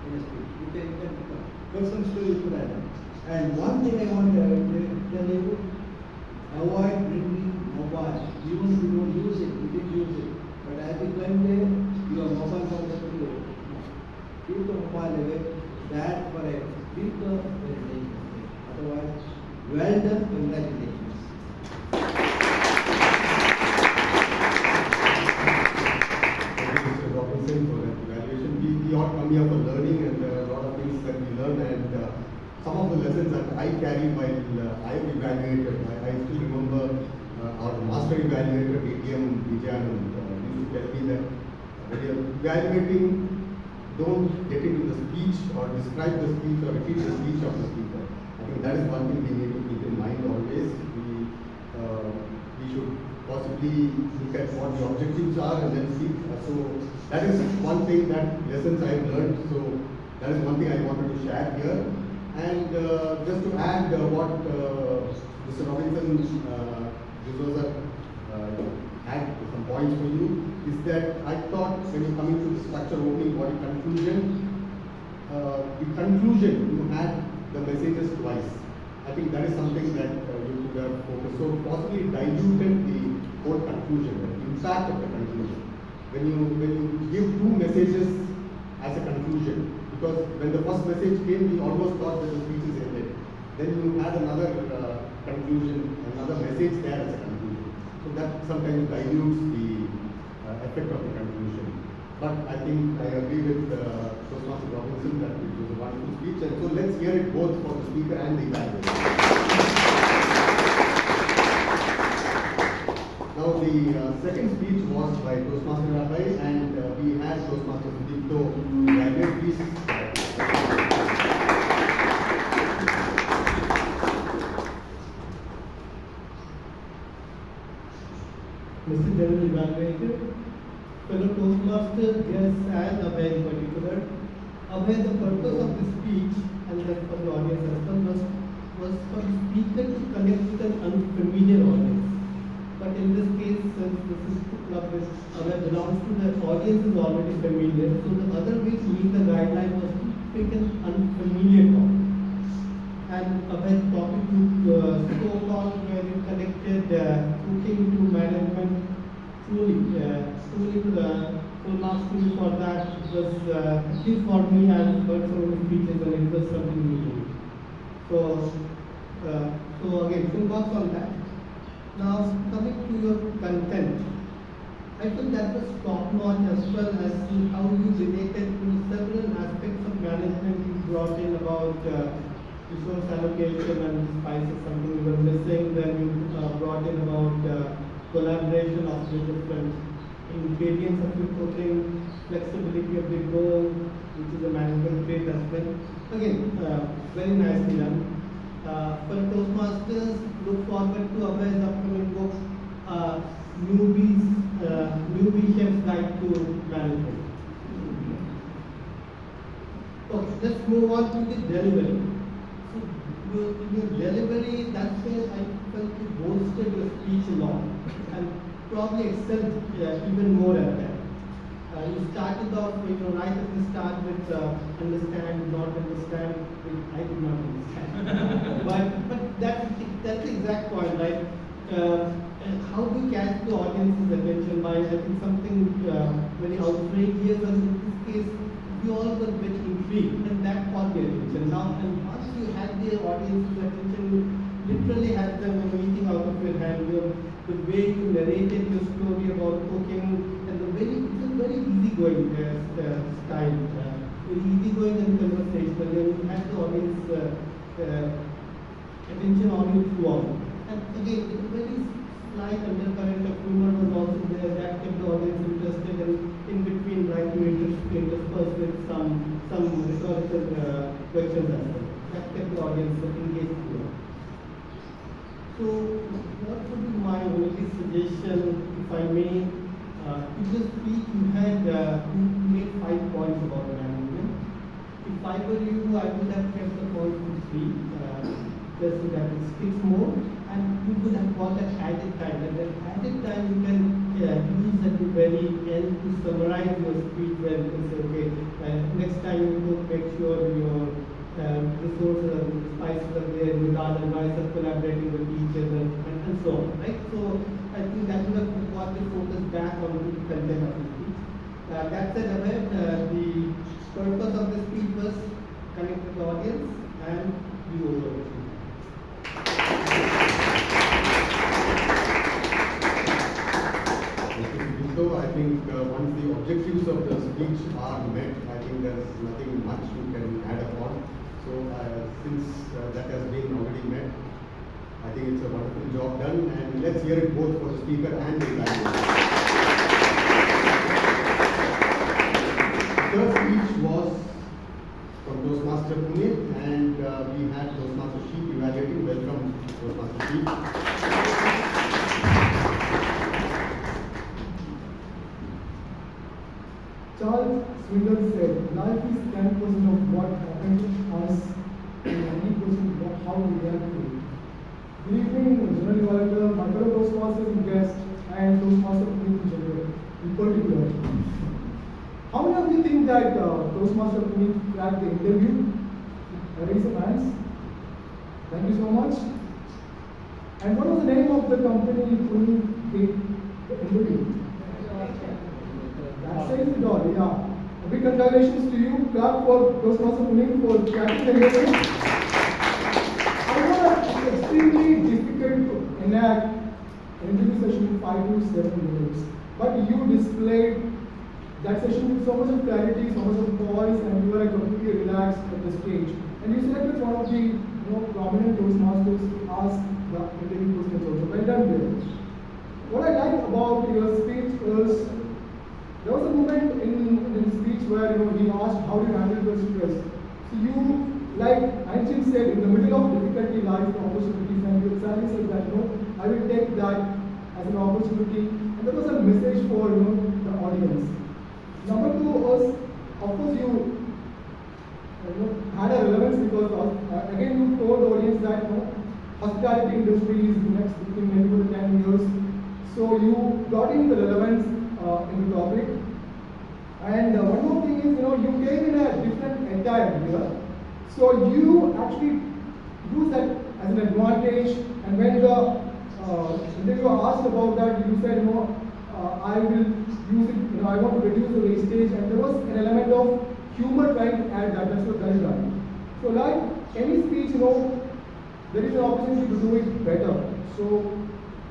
in a speech. You can put some story to that. And one thing I want to tell you, avoid bringing mobile. Even if you don't use it, you didn't use it. But as you climb there, your mobile phone is very low. Keep the mobile away. That for a speaker, very dangerous. Otherwise, well done, congratulations. Thank you, Mr. Robinson, for that evaluation. We all come here for learning, and there are a lot of things that we learn, and some of the lessons that I carry while I evaluated. I still remember our master evaluator, ATM Vijayanand, used to tell me that when you're evaluating, don't get into the speech or describe the speech or repeat the speech of the speaker. I think that is one thing we need to keep in mind always. we look at what the objectives are and then speak. So that is one thing, that lessons I have learned. So that is one thing I wanted to share here. And just to add what Mr. Robinson had some points for you, is that I thought when you're coming to the structure opening body conclusion, the conclusion you had the messages twice. I think that is something that you could have focused. So possibly diluted the whole conclusion, the impact of the conclusion. When you give two messages as a conclusion, because when the first message came, we almost thought that the speech is ended. Then you had another conclusion, another message there as a conclusion. So that sometimes dilutes the effect of the conclusion. But I think I agree with Toastmaster Robinson that it was a wonderful speech. And so let's hear it both for the speaker and the evaluator. Now the second speech was by Toastmaster Rabbi, and we had Toastmaster Sudipto evaluate. Please. Mr. General Evaluator, fellow Toastmasters, guests and Abhay in particular. Abhay, the purpose of this speech and that for the audience as well was for the speaker to connect with an unfamiliar audience. But in this case, since this is the club which Abhay belongs to, the audience is already familiar. So the other way to meet the guideline was to pick an unfamiliar topic. And Abhay talking to spoke on where you connected cooking to management. Truly, full marks to you for that. It was, at least for me, I have heard so many speeches and it was something new to me. So again, full marks on that. Now, coming to your content, I think that was top notch as well as to how you related to several aspects of management you brought in about resource allocation and spices, something we were missing. Then you brought in about collaboration of the different ingredients of your cooking, flexibility of the dough, which is a management trait as well. Again, very nicely done. For Toastmasters, look forward to Abhay's upcoming book, Newbie Chef's Guide to Management. Okay, let's move on to the delivery. So, your delivery, that's where I felt you bolstered your speech a lot and probably excelled even more at that. You started off right at the start with understand, not understand, which I did not understand. but that's the exact point, right? How do you catch the audience's attention by, I think, something very outrageous, and in this case, we all were very intrigued, and that caught their attention. Now, and once you had the audience's attention, you literally had them eating out of your hand. The way you narrated your story about cooking, and it was very easygoing style, very easygoing and conversational. You had the audience attention on you throughout. And again, a very slight undercurrent of humor was also there that kept the audience interested, and in between trying to intersperse with some rhetorical questions as well. That kept the audience engaged throughout. So, what would be my only suggestion, if I may? In this speech, you had made 5 points about management. If I were you, I would have kept the point to 3, just so that it sticks more, and you could have got an added time. And that added time you can use at the very end to summarize your speech, where you can say, okay, next time you cook, make sure your resources and spices are there, the dal and rice are collaborating with each other, and so on, right? So I think that would have got the focus back on the content of the speech. That said, Abhay, the purpose of the speech was connect with the audience and be over. So I think once the objectives of the speech are met, I think there is nothing much you can add upon. So since that has been already met, I think it's a wonderful job done, and let's hear it both for the speaker and the evaluator. The third speech was from Toastmaster Pune, and we had Toastmaster Sheep evaluating. Welcome, Toastmaster Sheep. Swindle said, life is 10% of what happened to us and 90% of how we react to it. Good evening, General Evaluator, my fellow Toastmasters and guests, and Toastmaster Puneet in particular. How many of you think that Toastmaster Puneet cracked the interview? Raise your hands. Thank you so much. And what was the name of the company Puneet gave the interview? That says it all, yeah. A big congratulations to you. Clap for Toastmaster Puneet for cracking the interview. I know that it's extremely difficult to enact an interview session in 5 to 7 minutes. But you displayed that session with so much of clarity, so much of poise, and you were completely relaxed at the stage. And you selected one of the prominent Toastmasters to ask the interview questions also. Well done there. What I liked about your speech is there was a moment in the speech where he asked how do you handle the stress. So you, like Einstein said, in the middle of difficulty lies the opportunities, and you exactly said that I will take that as an opportunity, and that was a message for the audience. Number two was, of course, you had a relevance because again you told the audience that hospitality industry is the next big thing, maybe for 10 years. So you got in the relevance in the topic. And one more thing is, you came in a different attire here. So you actually use that as an advantage. And when the interviewer asked about that, you said, I will use it, I want to reduce the wastage. And there was an element of humor trying to add that. That's what I done. So like any speech, there is an opportunity to do it better. So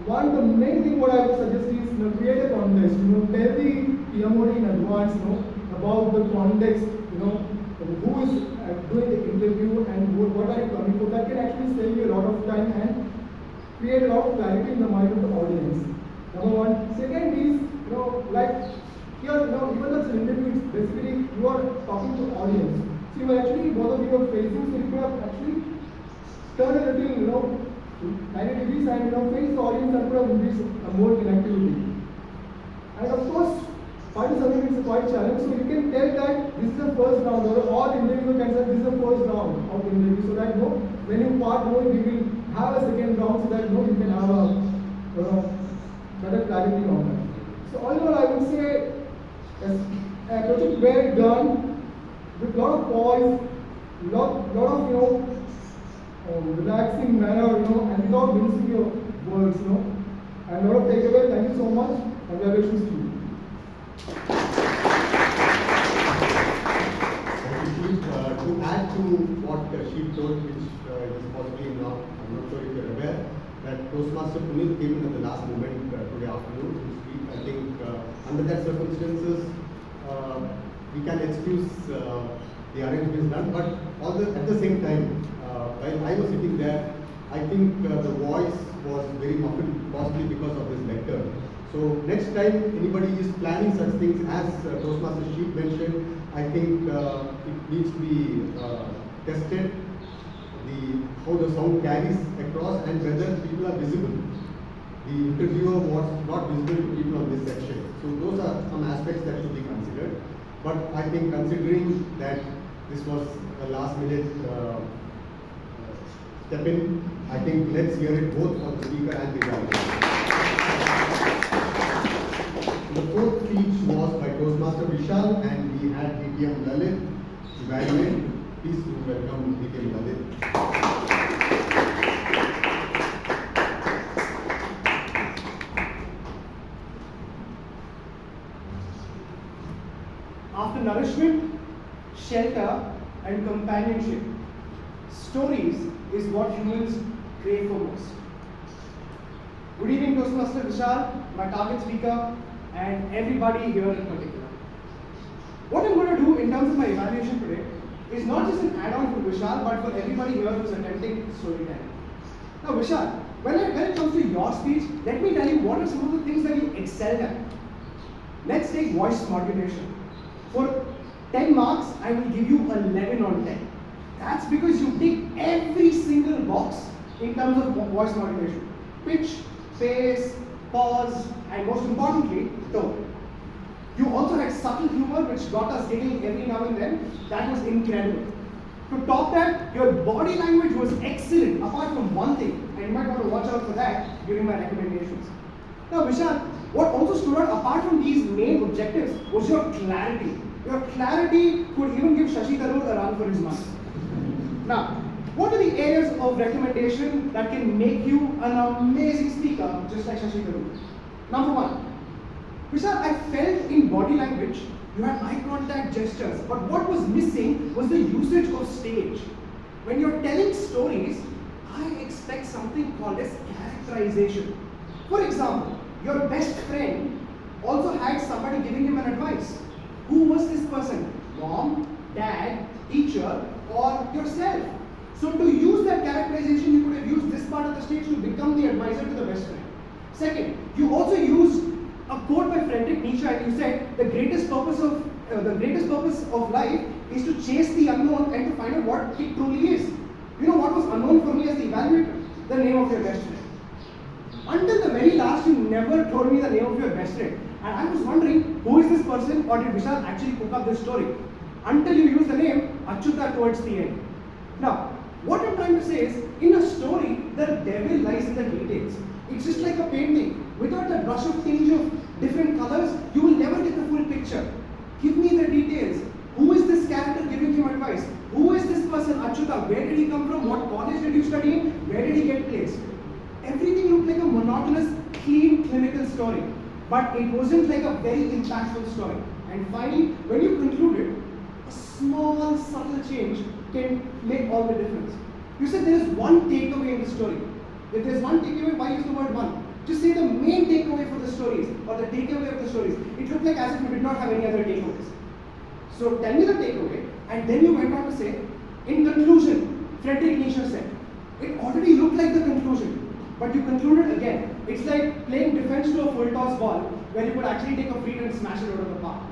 the main thing what I would suggest is create a context. Tell the TMOD in advance, about the context, who is doing the interview and what are you coming for. That can actually save you a lot of time and create a lot of clarity in the mind of the audience. Number one. Second is, like here, even though it's an interview, it's basically you are talking to audience. So you are actually, both of you are facing, so you could have actually turned a little, 90 degrees and face the audience and could have increased more connectivity. And of course, 5 to 7 minutes is quite challenge, so you can tell that this is the first round, or all the interviewer can say this is the first round of the interview, so that when you part one, we will have a second round, so that you can have a better clarity on that. So all in all, I would say a project well done, with a lot of poise, lot of relaxing manner, and without mincing your words, and a lot of takeaway. Thank you so much. Congratulations to you. To add to what she told, which is possibly not, I'm not sure if you're aware, that Toastmaster Puneet came in at the last moment today afternoon to speak. I think under that circumstances, we can excuse the arrangements done, but at the same time, while I was sitting there, I think the voice was very muffled, possibly because of this lecture. So next time anybody is planning such things, as Toastmaster Sheep mentioned, I think it needs to be tested, how the sound carries across and whether people are visible. The interviewer was not visible to people on this section. So those are some aspects that should be considered. But I think considering that this was a last minute step in, I think let's hear it both from the speaker and the audience. The fourth speech was by Toastmaster Vishal, and we had DTM Lalit evaluate. Please do welcome DTM Lalit. After nourishment, shelter, and companionship, stories is what humans crave for most. Good evening, Toastmaster Vishal, my target speaker, and everybody here in particular. What I'm going to do in terms of my evaluation today is not just an add-on for Vishal, but for everybody here who's attempting storytelling. Now, Vishal, when it comes to your speech, let me tell you what are some of the things that you excelled at. Let's take voice modulation. For 10 marks, I will give you 11 on 10. That's because you tick every single box in terms of voice modulation. Pitch, pace, pause, and most importantly, tone. You also had subtle humor, which got us giggling every now and then. That was incredible. To top that, your body language was excellent, apart from one thing, and you might want to watch out for that during my recommendations. Now, Vishal, what also stood out apart from these main objectives was your clarity. Your clarity could even give Shashi Tharoor a run for his money. Now, what are the areas of recommendation that can make you an amazing speaker, just like Shashi Tharoor? Number one, Vishal, I felt in body language you had eye contact, gestures, but what was missing was the usage of stage. When you're telling stories, I expect something called as characterization. For example, your best friend also had somebody giving him an advice. Who was this person? Mom, dad, teacher, or yourself? So to use that characterization, you could have used this part of the stage to become the advisor to the best friend. Second, you also used a quote by Friedrich Nietzsche, and you said the greatest purpose of life is to chase the unknown and to find out what it truly is. You know what was unknown for me as the evaluator? The name of your best friend. Until the very last, you never told me the name of your best friend. And I was wondering, who is this person, or did Vishal actually cook up this story? Until you use the name Achyuta towards the end. Now, what I'm trying to say is, in a story, the devil lies in the details. It's just like a painting. Without the brush of tinge of different colors, you will never get the full picture. Give me the details. Who is this character giving him advice? Who is this person, Achyuta? Where did he come from? What college did you study in? Where did he get placed? Everything looked like a monotonous, clean, clinical story. But it wasn't like a very impactful story. And finally, when you concluded, a small, subtle change can make all the difference. You said there is one takeaway in the story. If there's one takeaway, why use the word one? Just say the main takeaway for the stories, or the takeaway of the stories. It looked like as if you did not have any other takeaways. So tell me the takeaway, and then you went on to say, in conclusion, Friedrich Nietzsche said, it already looked like the conclusion, but you concluded again. It's like playing defense to a full toss ball, where you could actually take a free and smash it out of the park.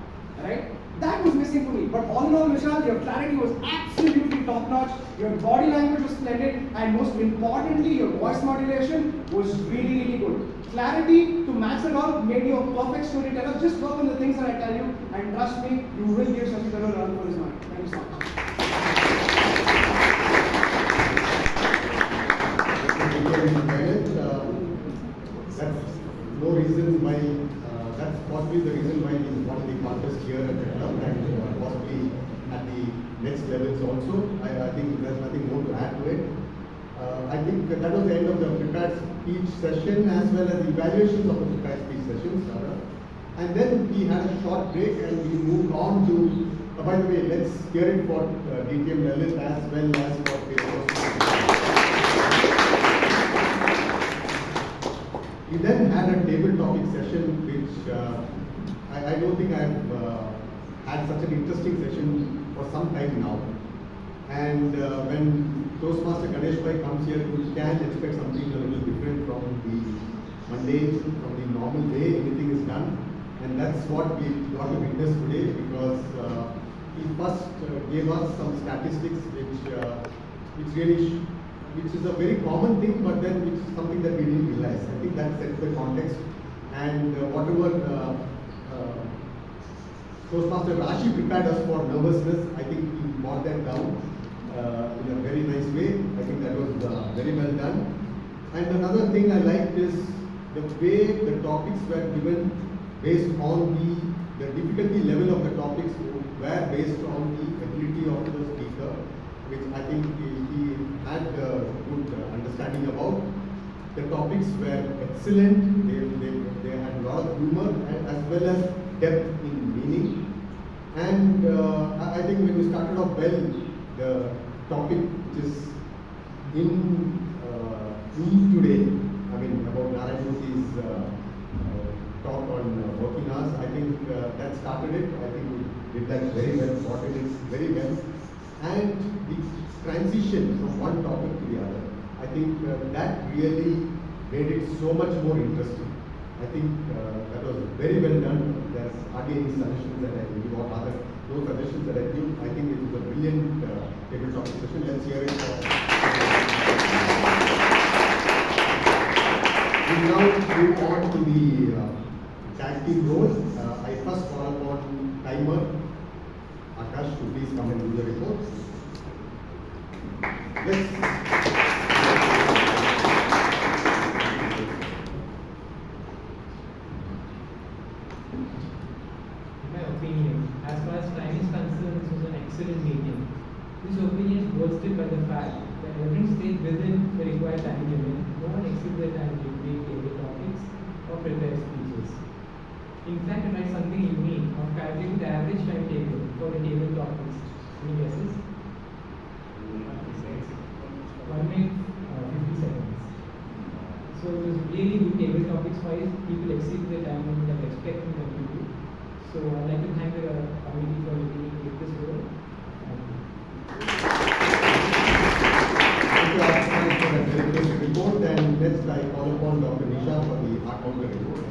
Right? That was missing for me. But all in all, Vishal, your clarity was absolutely top notch. Your body language was splendid, and most importantly, your voice modulation was really, really good. Clarity to match it all made you a perfect storyteller. Just work on the things that I tell you, and trust me, you will give Shashi Tharoor a run for his money. Thank you so much. That's no reason why, that's possibly the reason why we won the contest here at the club, and possibly at the next levels also. I think there's nothing more to add to it. I think that was the end of the prepared speech session, as well as the evaluations of the prepared speech sessions. And then we had a short break, and we moved on to, by the way, let's hear it for DTM Lalit as well as for We then had a table topic session, which I don't think I've had such an interesting session for some time now. And when Toastmaster Ganesh Bhai comes here, you can expect something a little different from the mundane, from the normal way anything is done. And that's what we got to witness today, because he first gave us some statistics which is a very common thing, but then which is something that we didn't realize. I think that sets the context, and whatever Toastmaster Rashi prepared us for nervousness, I think he brought that down in a very nice way. I think that was very well done. And another thing I liked is the way the topics were given based on the difficulty level of the topics were based on the ability of the speaker, which I think he had a good understanding about. The topics were excellent. They had a lot of humor as well as depth in meaning. And I think when we started off well, the topic which is in today, I mean about Narayan Murthy's talk on working hours, I think that started it. I think we did that very well, brought it in very well. And the transition from one topic to the other, I think that really made it so much more interesting. I think that was very well done. There's hardly any suggestions that I can give, or other no suggestions that I give. I think it was a brilliant table topic session. Let's hear it. We now move on to the tag team role. I first call upon timer Akash to please come and do the report. In my opinion, as far as time is concerned, this was an excellent meeting. This opinion is bolstered by the fact that everyone stayed within the required time limit. No one exceeded the time to read table topics or prepare speeches. In fact, I tried something unique of calculating the average timetable for the table topics. Any guesses? 1 minute, 50 seconds. So it was really good table topics wise. People exceeded the time limit I was expecting them to do. So I'd like to thank the committee for letting me take this role. Thank you, Akash, for that very crisp report. And next, I call upon Dr. Nisha for the art counter report.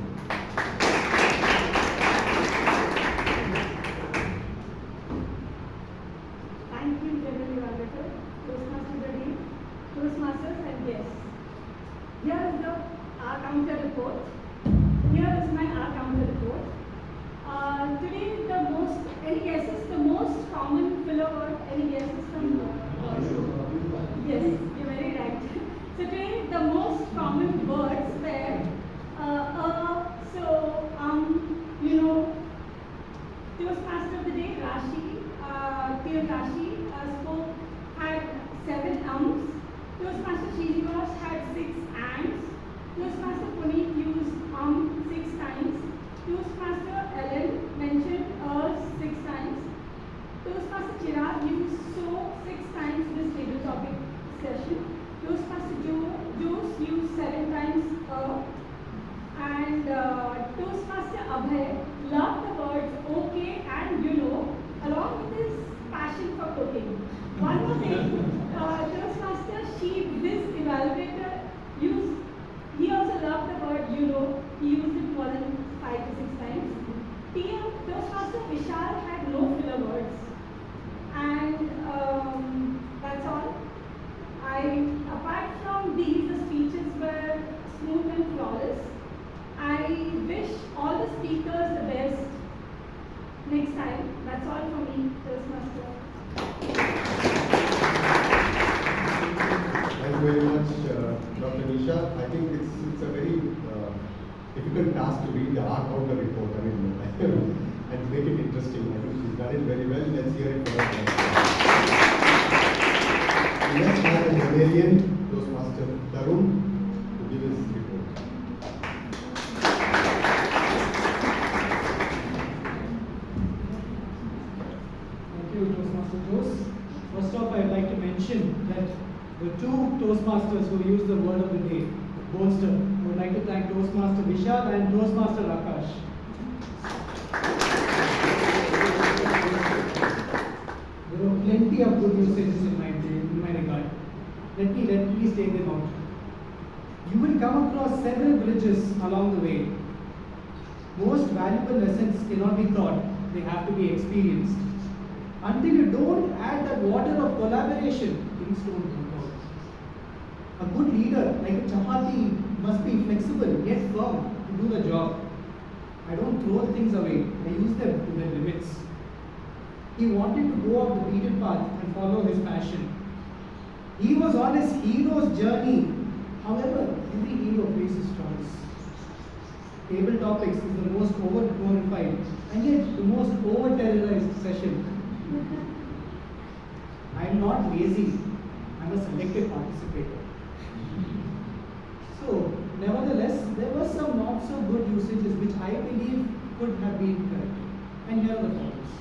Thank you, General Evaluator, Toastmaster Dean, Toastmasters and guests. Here is the R counter report. Here is my R counter report. Today, any guesses? The most common filler word, any guesses from Yes, you're very right. So today, the most common words were, Toastmaster of the day, Rashi, had 7 ums. Toastmaster Srinivas had 6 ands. Toastmaster Puneet used 6 times. Toastmaster Ellen mentioned 6 times. Toastmaster Chirag used so 6 times in this table topic session. Toastmaster Jose used 7 times and Toastmaster Abhay loved the words okay and along with his passion for cooking. One more thing, Toastmaster this evaluator he also loved the word he used it more than 5 to 6 times. Toastmaster Vishal had no filler words. And that's all. Apart from these, the speeches were smooth and flawless. I wish all the speakers the best next time. That's all from me, Toastmaster. Thank you very much, Dr. Nisha. I think it's a very difficult task to read the art counter report. And make it interesting. I think she's done it very well. Let's hear it from her. Let's have a Hungarian Toastmaster Tarun to give his report. Thank you, Toastmaster Jose. First off, I'd like to mention that the 2 Toastmasters who used the word of the day, bolster. I would like to thank Toastmaster Vishal and Toastmaster Akash. There were plenty of good usages in my regard. Let me take them out. You will come across several bridges along the way. Most valuable lessons cannot be taught, they have to be experienced. Until you don't add that water of collaboration, things don't work out. A good leader, like a chapati, must be flexible yet firm to do the job. I don't throw things away, I use them to their limits. He wanted to go off the beaten path and follow his passion. He was on his hero's journey. However, every hero faces struggles. Table topics is the most over-glorified and yet the most over-terrorized session. I am not lazy, I am a selective participator. So, nevertheless, there were some not so good usages which I believe could have been corrected. And here are the points.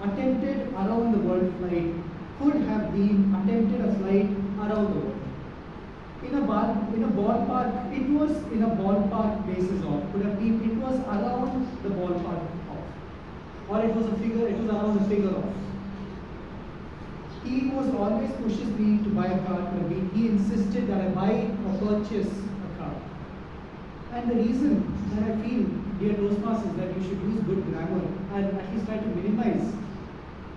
Attempted around the world flight could have been attempted a flight around the world. In a ballpark, it was in a ballpark basis of, could have been, it was around the ballpark of. Or it was around the figure of. He was always pushes me to buy a car, he insisted that I buy or purchase a car. And the reason that I feel, dear Toastmasters, that you should use good grammar and at least try to minimize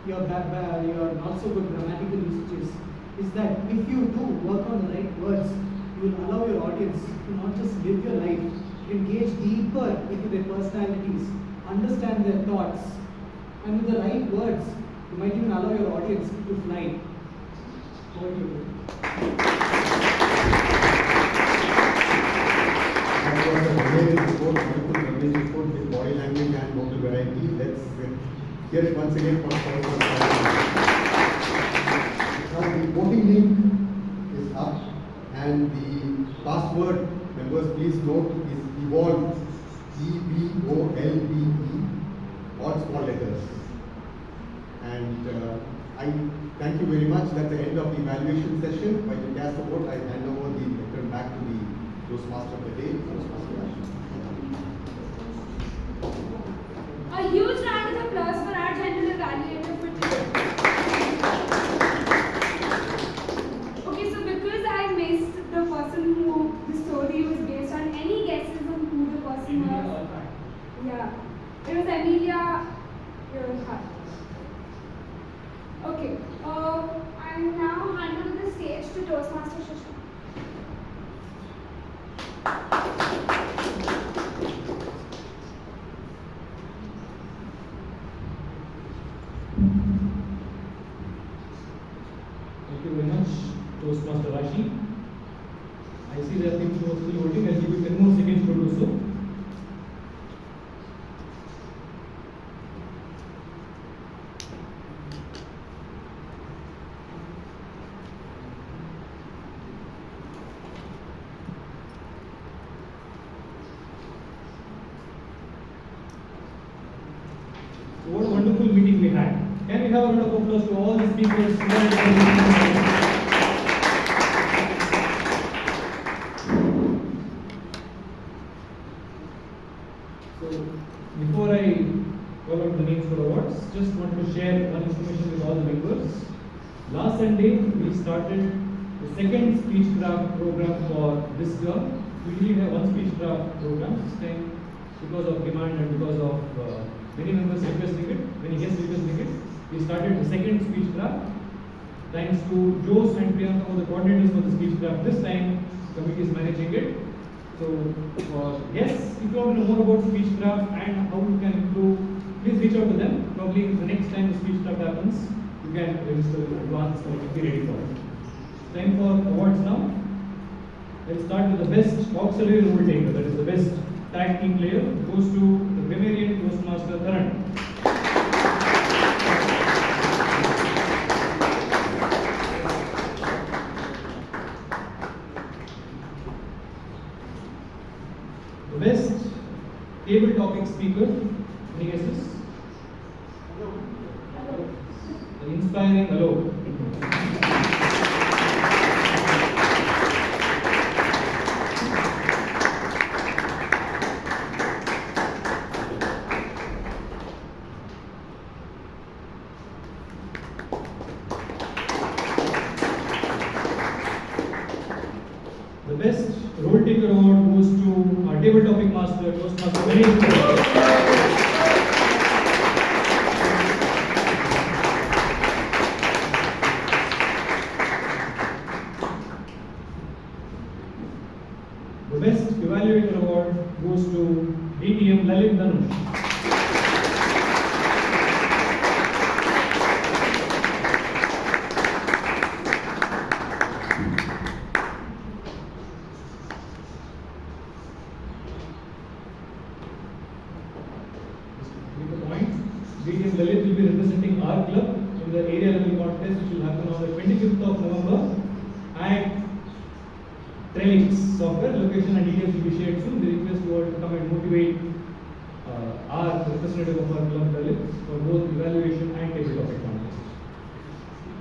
your not so good grammatical usages is that if you do work on the right words, you will allow your audience to not just live your life, engage deeper into their personalities understand their thoughts, and with the right words, you might even allow your audience to fly. Over to you. That was a amazing report, wonderful amazing report with body language and vocal variety. Let's hear it once again from Toastmaster. Now the voting link is up, and the password, members please note, is evolve, EVOLVE, all small letters. And I thank you very much. That's the end of the evaluation session. While you cast the vote, I hand over the lectern back to the Toastmaster of the day, Toastmaster Ashish. A huge round of applause for our general evaluator for today. Okay, so because I missed the person who the story was based on, any guesses on who the person was? Yeah, it was Emilia Earhart. Okay, I now hand over the stage to Toastmaster Shashank. Thank you very much, Toastmaster Rashi. I see there are people who are still voting. I'll give you 10 more seconds to do so. What a wonderful meeting we had. Can we have a round of applause to all the speakers? So, before I call out the names for awards, just want to share one information with all the members. Last Sunday, we started the second speech craft program for this term. We usually have one speech craft program. This time, because of demand and because of many members requesting it, many guests requesting it, we started the second speech craft. Thanks to Jose and Priyanka, the coordinators for the speech craft. This time, committee is managing it. So, for guests, if you want to know more about speech craft and how you can improve, please reach out to them. Probably the next time the speech craft happens, you can register in advance and be ready for it. Time for awards now. Let's start with the best auxiliary role taker, that is the best tag team player, goes to the Bavarian Toastmaster Karan. The best table topic speaker, any guesses? The inspiring hello. The best role taker award goes to our table topic master, Toastmaster Ganesh. The best evaluator award goes to DTM Lalit Dhanush. DTM Lalit will be representing our club in the area level contest which will happen on the 25th of November at Trellix software. Location and details will be shared soon. We request you all to come and motivate our representative of our club Lalit for both evaluation and table topic contest.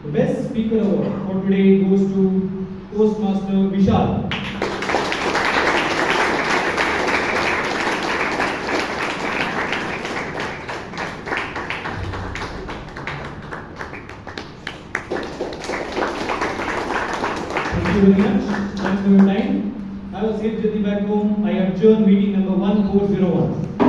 The best speaker award for today goes to Toastmaster Vishal. Thank you very much. Thanks for your time. Have a safe journey back home. I adjourn meeting number 1401.